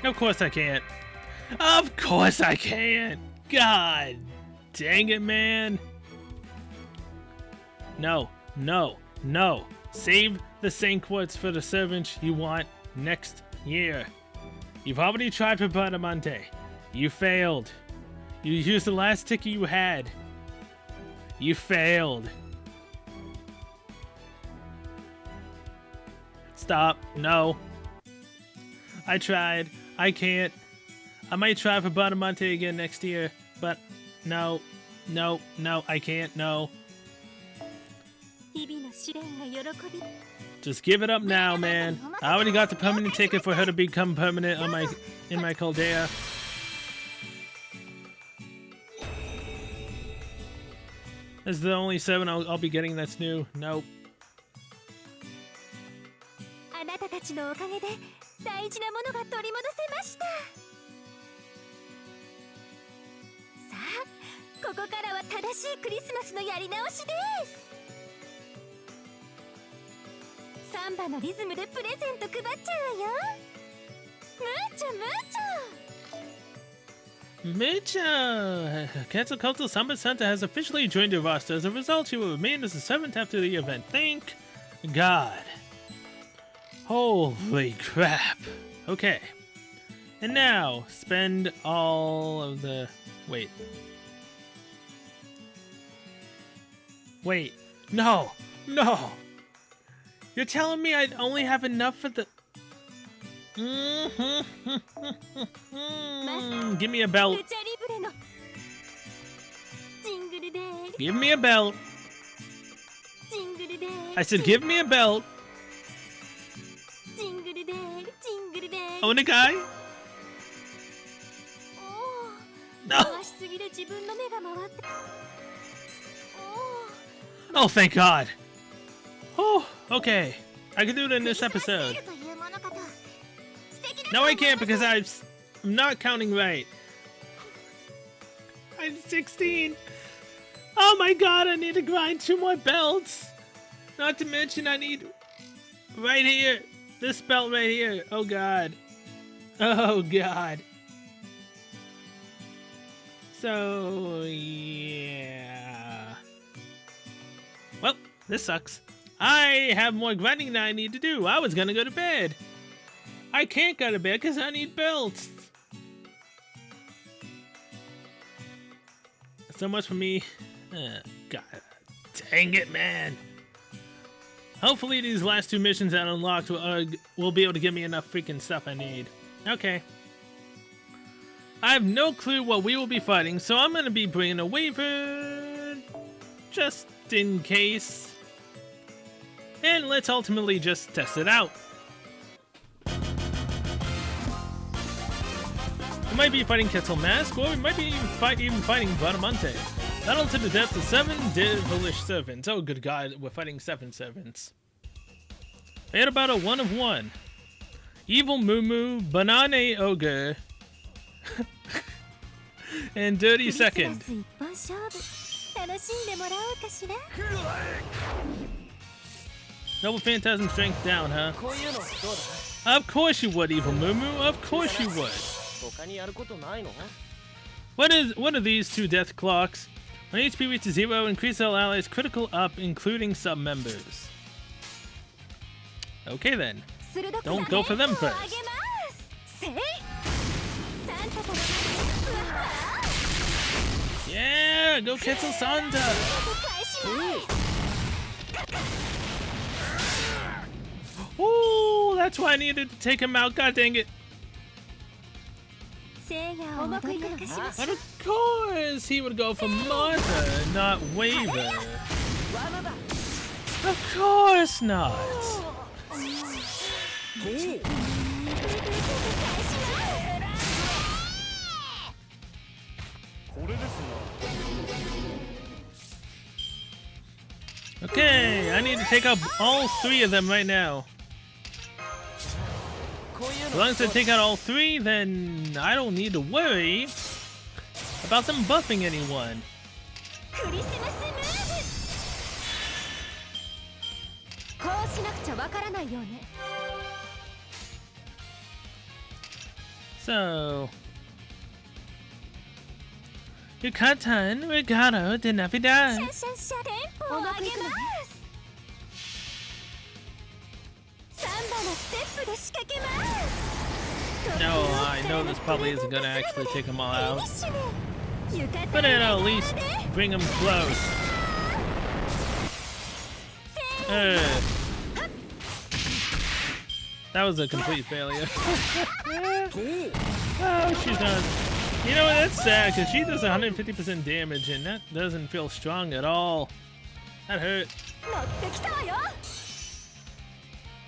Of course I can't. Of course I can't. God dang it, man. No. Save the Saintquartz for the servant you want next year. You've already tried for Bradamante. You failed. You used the last ticket you had. You failed. Stop. No. I tried. I can't. I might try for Bradamante again next year, but no, I can't, no. Just give it up now, man. I already got the permanent ticket for her to become permanent on in my Caldea. This is the only 7 I'll be getting that's new. Nope. 正しいクリスマスのやり直しです。サンバのリズムでプレゼント配っちゃうわよ。ムーチョムーチョ。Mecha! Cancel Cultural Samba Santa has officially joined your roster. As a result, she will remain as the 7th after the event. Thank God. Holy crap. Okay. And now, spend all of the... Wait. Wait. No! No! You're telling me I only have enough for the... Give me a belt. Give me a belt. I said give me a belt. Onegai? No. Oh, thank God. Oh, okay. I can do it in this episode. No, I can't because I'm not counting right. I'm 16. Oh my God, I need to grind 2 more belts. Not to mention I need right here. This belt right here. Oh God. Oh God. So, yeah. Well, this sucks. I have more grinding that I need to do. I was gonna go to bed. I can't go to bed because I need belts. So much for me. God dang it, man. Hopefully these last 2 missions that unlocked will be able to give me enough freaking stuff I need. Okay. I have no clue what we will be fighting, so I'm going to be bringing a waiver just in case. And let's ultimately just test it out. We might be fighting Quetzal Mask, or we might be even fighting Bradamante. Battle to the death of 7 devilish servants. Oh, good God, we're fighting 7 servants. I had about a 1 of 1. Evil Moo, Banane Ogre, and Dirty Second. Double Phantasm Strength down, huh? Of course you would, Evil Moo. Of course you would. What are these 2 death clocks? When HP reaches 0, increase all allies critical up, including sub-members. Okay then. Don't go for them first. Yeah, go Quetzal Santa! Ooh, that's why I needed to take him out, god dang it. But of course he would go for Martha, not Waver. Of course not. Okay, I need to take out all 3 of them right now. As long as I take out all 3, then I don't need to worry about them buffing anyone. So, Yucatan Regalo de Navidad. No, I know this probably isn't gonna actually take them all out, but it'll at least bring them close. That was a complete failure. Oh, she's not. You know what? That's sad because she does 150% damage, and that doesn't feel strong at all. That hurt.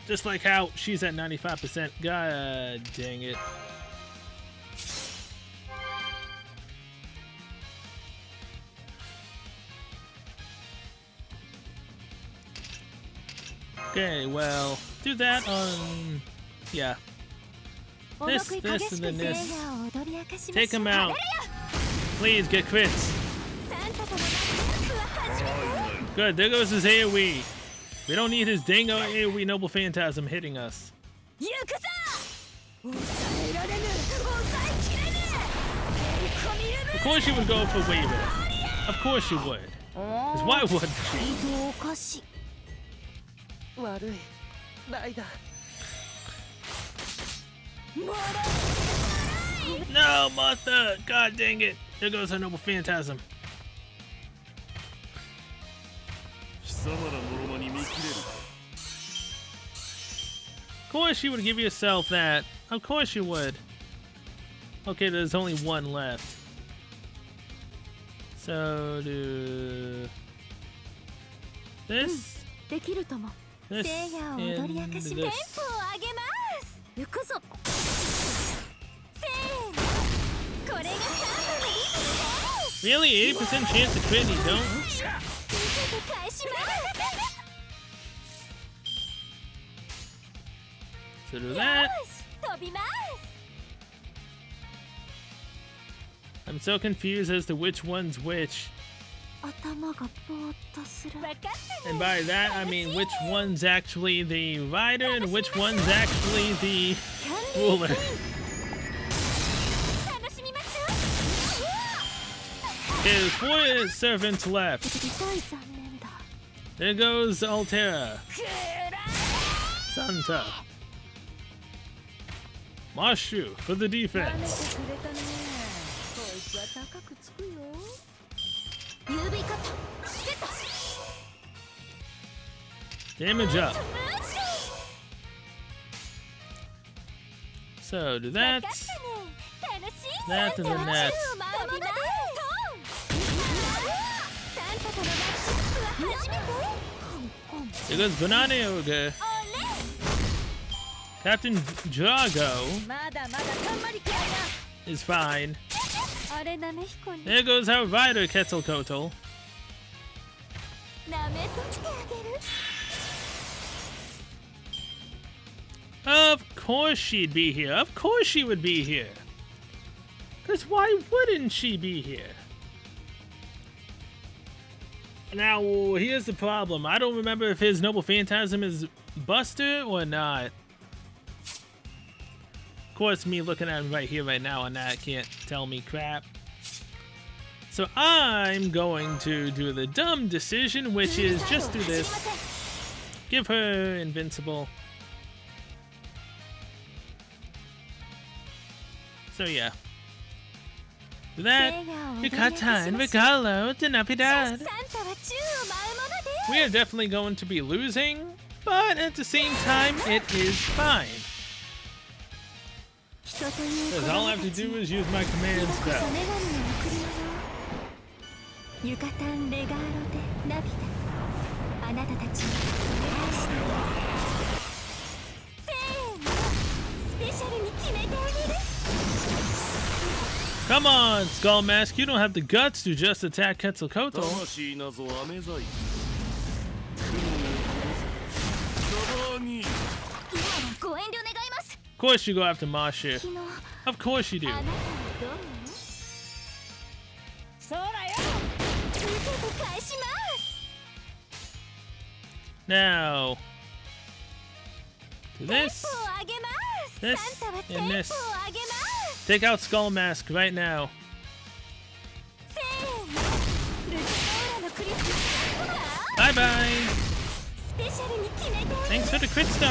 Just like how she's at 95%. God dang it. Okay, well, do that on... yeah. This, and then this. Take him out. Please, get crits. Good, there goes his AoE. We don't need his dango AoE Noble Phantasm hitting us. 行くぞ抑えられぬ抑えきれぬコミル Of course you would go for Waver. Of course you would. 'Cause why wouldn't she? ムおかしい悪い代だ No, Martha! God dang it! There goes her Noble Phantasm. 貴様らのロマに見切れる Of course you would give yourself that. Of course you would. Okay, there's only one left. So do this, できるとも this, 聖夜を踊り明 and かしテンポを this. 上げます行くぞせーのこれがサンバのリズムです Really? 80% chance to crit and you don't? 見せて返します So do よ that. し飛びます I'm so confused as to which one's which. 頭がぼーっとする And by that, I mean which one's actually the rider and which one's actually the ruler. 楽しみましょう Okay, there's 4 servants left. 痛い残念だ There goes Altera, くら Santa, Mashu for the 舐めて defense. くれたねこいつは高くつくよ指型セット Damage up. ムー So do 分か that. ったね楽しい That to the net. 飛びますサンタとのマッチアップは初めて There goes Banana Yoga. Captain Drago まだまだたんまりくらい is fine. なあれなめひこに There goes our rider, Quetzalcoatl. なめとってあげる Of course she'd be here. Of course she would be here. Because why wouldn't she be here? Now, here's the problem. I don't remember if his Noble Phantasm is Buster or not. Of course, me looking at him right here, right now on that can't tell me crap. So I'm going to do the dumb decision, which is just do this. Give her Invincible. So yeah. Do that. Yucatan, Regalo, de Navidad. サンタは宙を舞うものです We are definitely going to be losing, but at the same time, it is fine. 人という Because all I have to do is use my command こそ spell. 女神の贈り物ユカタンレガーロでナビダあなたたちを愛していますせーのスペシャルに決めてあげる Come on, Skull Mask, you don't have the guts to just attack Quetzalcoatl. 魂なぞ飴細工雲をサバーニ今はご遠慮願います Of course you go after Masha. 昨日 Of course you do. あなたはどうそうだよ見せて返します Now, do テン this. ポを上げます This サンタはテン and ポを this. 上げます Take out Skull Mask right now. せーのルチオーラのクリスマス Bye bye. スペシャルに決めてあげる Thanks for the crit stars.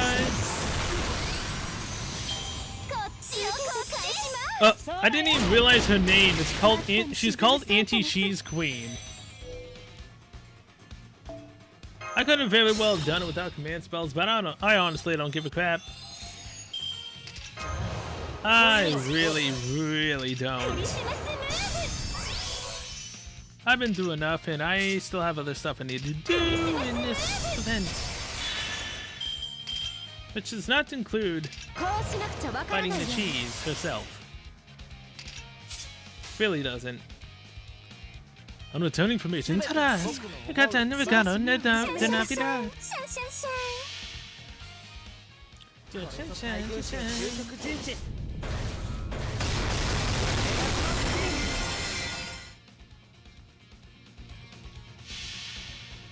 こっちを公開します I didn't even realize her name. It's called. She's called Auntie Cheese Queen. I could have very well done it without command spells, but I honestly don't give a crap. I really, really ク don't. リスマスムー I've been through enough, and I still have other stuff I need to do in this event, which does not include ブこうしなくちゃわからない fighting よ the cheese herself. Really doesn't. On returning from Mission Taras, Yucatan Regalo de Navidad. シャンシャンシャン究極陣地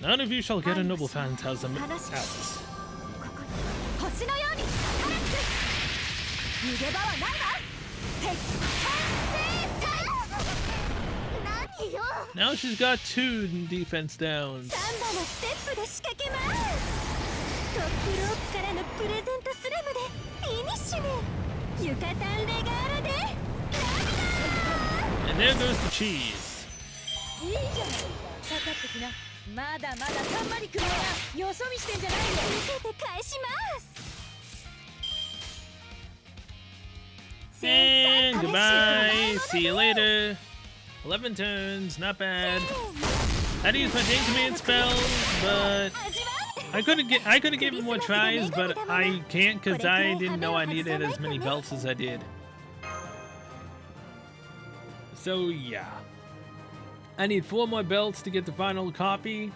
Of None of you shall get a noble phantasm out. ここに星のように晴れつく逃げ場はないわ敵完成何よ Now she's got 2 defense downs. サンバのステップで仕掛けますトップロープからのプレゼントスラムでフィニッシュねユカタンレガーロで And there goes the cheese. いいじゃないかかかってきなまだまだたんまりくるわよそ見してんじゃないよ受けて返します And goodbye. See you later. 11 turns, not bad. I had to use my Ding Command spells, but I could have given more tries, but I can't because I didn't know I needed as many belts as I did. So yeah. I need 4 more belts to get the final copy,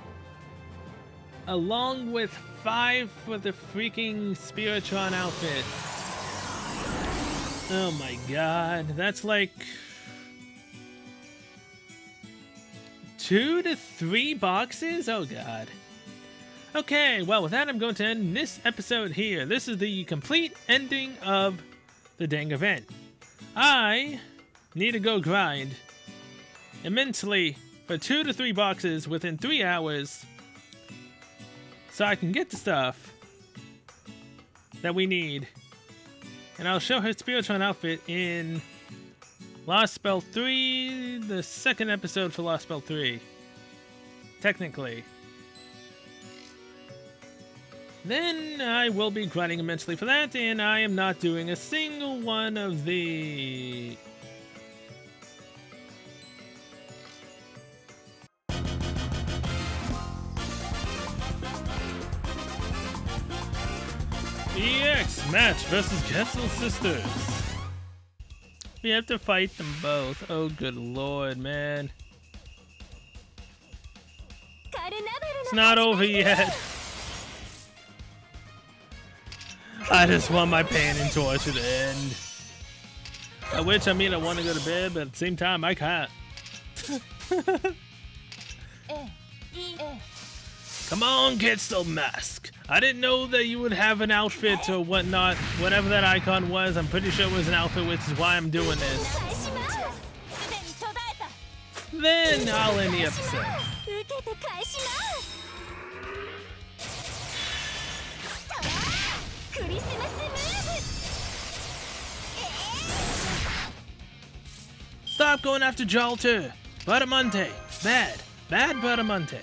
along with 5 for the freaking Spiritron outfit. Oh my god, that's like 2 to 3 boxes? Oh god. Okay, well with that I'm going to end this episode here. This is the complete ending of the dang event. I need to go grind immensely for 2 to 3 boxes within 3 hours so I can get the stuff that we need. And I'll show her Spiritron outfit in Lost Spell 3, the second episode for Lost Spell 3. Technically. Then I will be grinding immensely for that, and I am not doing a single one of the... EX match versus Quetzal Sisters. We have to fight them both. Oh, good lord, man. It's not over yet. I just want my pain and torture to end. By which I mean I want to go to bed, but at the same time I can't. Come on, Quetzal Mask. I didn't know that you would have an outfit or whatnot. Whatever that icon was, I'm pretty sure it was an outfit, which is why I'm doing this. Then I'll end the episode. Stop going after Jalter! Badamonte! Bad! Bad Badamonte!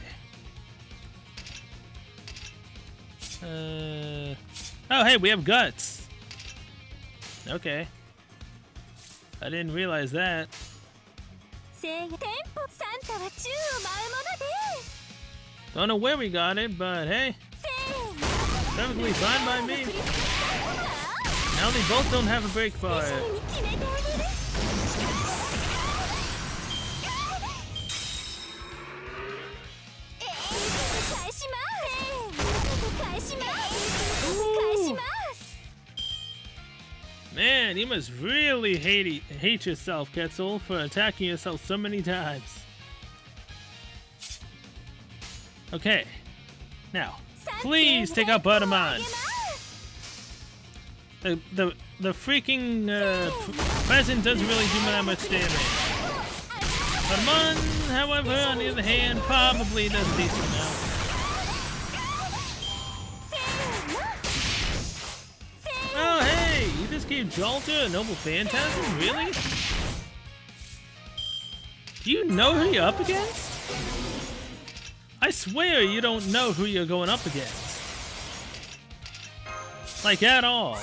Oh hey, we have guts! Okay. I didn't realize that. Don't know where we got it, but hey. Perfectly fine by me. Now they both don't have a break for it. Man, you must really hate yourself, Quetzal, for attacking yourself so many times. Okay. Now, please take out Buttermon. The freaking present doesn't really do that much damage. Buttermon, however, on the other hand, probably does a decent amount. Oh hey, you just gave Jalter a noble phantasm? Really? Do you know who you're up against? I swear you don't know who you're going up against. Like at all.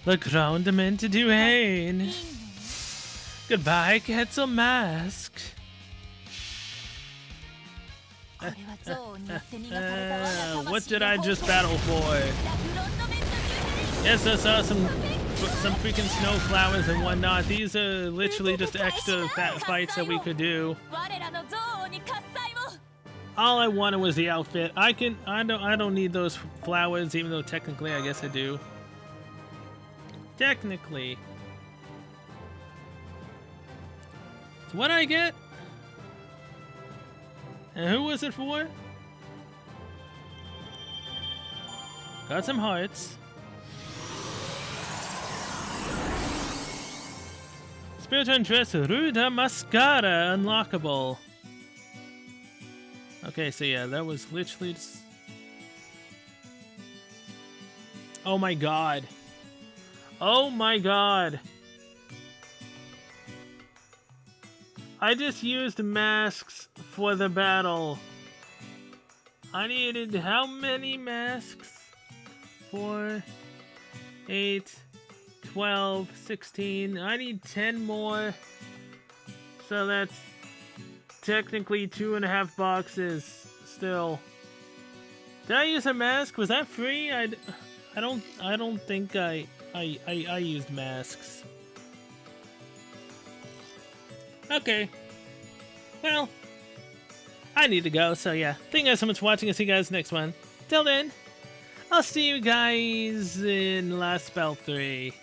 The ground meant to do Hain. Goodbye, Quetzal Mask. What did I just battle for? Yes, I saw some freaking snow flowers and whatnot. These are literally just extra fights that we could do. All I wanted was the outfit. I don't need those flowers, even though technically I guess I do. Technically. So what I get? And who was it for? Got some hearts. Spirit Undress Ruda Mascara unlockable. Okay, so yeah, that was literally just... Oh my god. Oh my god. I just used masks for the battle. I needed how many masks? 4, 8, 12, 16. I need 10 more. So that's technically 2.5 boxes still. Did I use a mask? Was that free? I don't think I used masks. Okay. Well, I need to go, so yeah. Thank you guys so much for watching. I'll see you guys next one. Till then, I'll see you guys in Last Spell 3.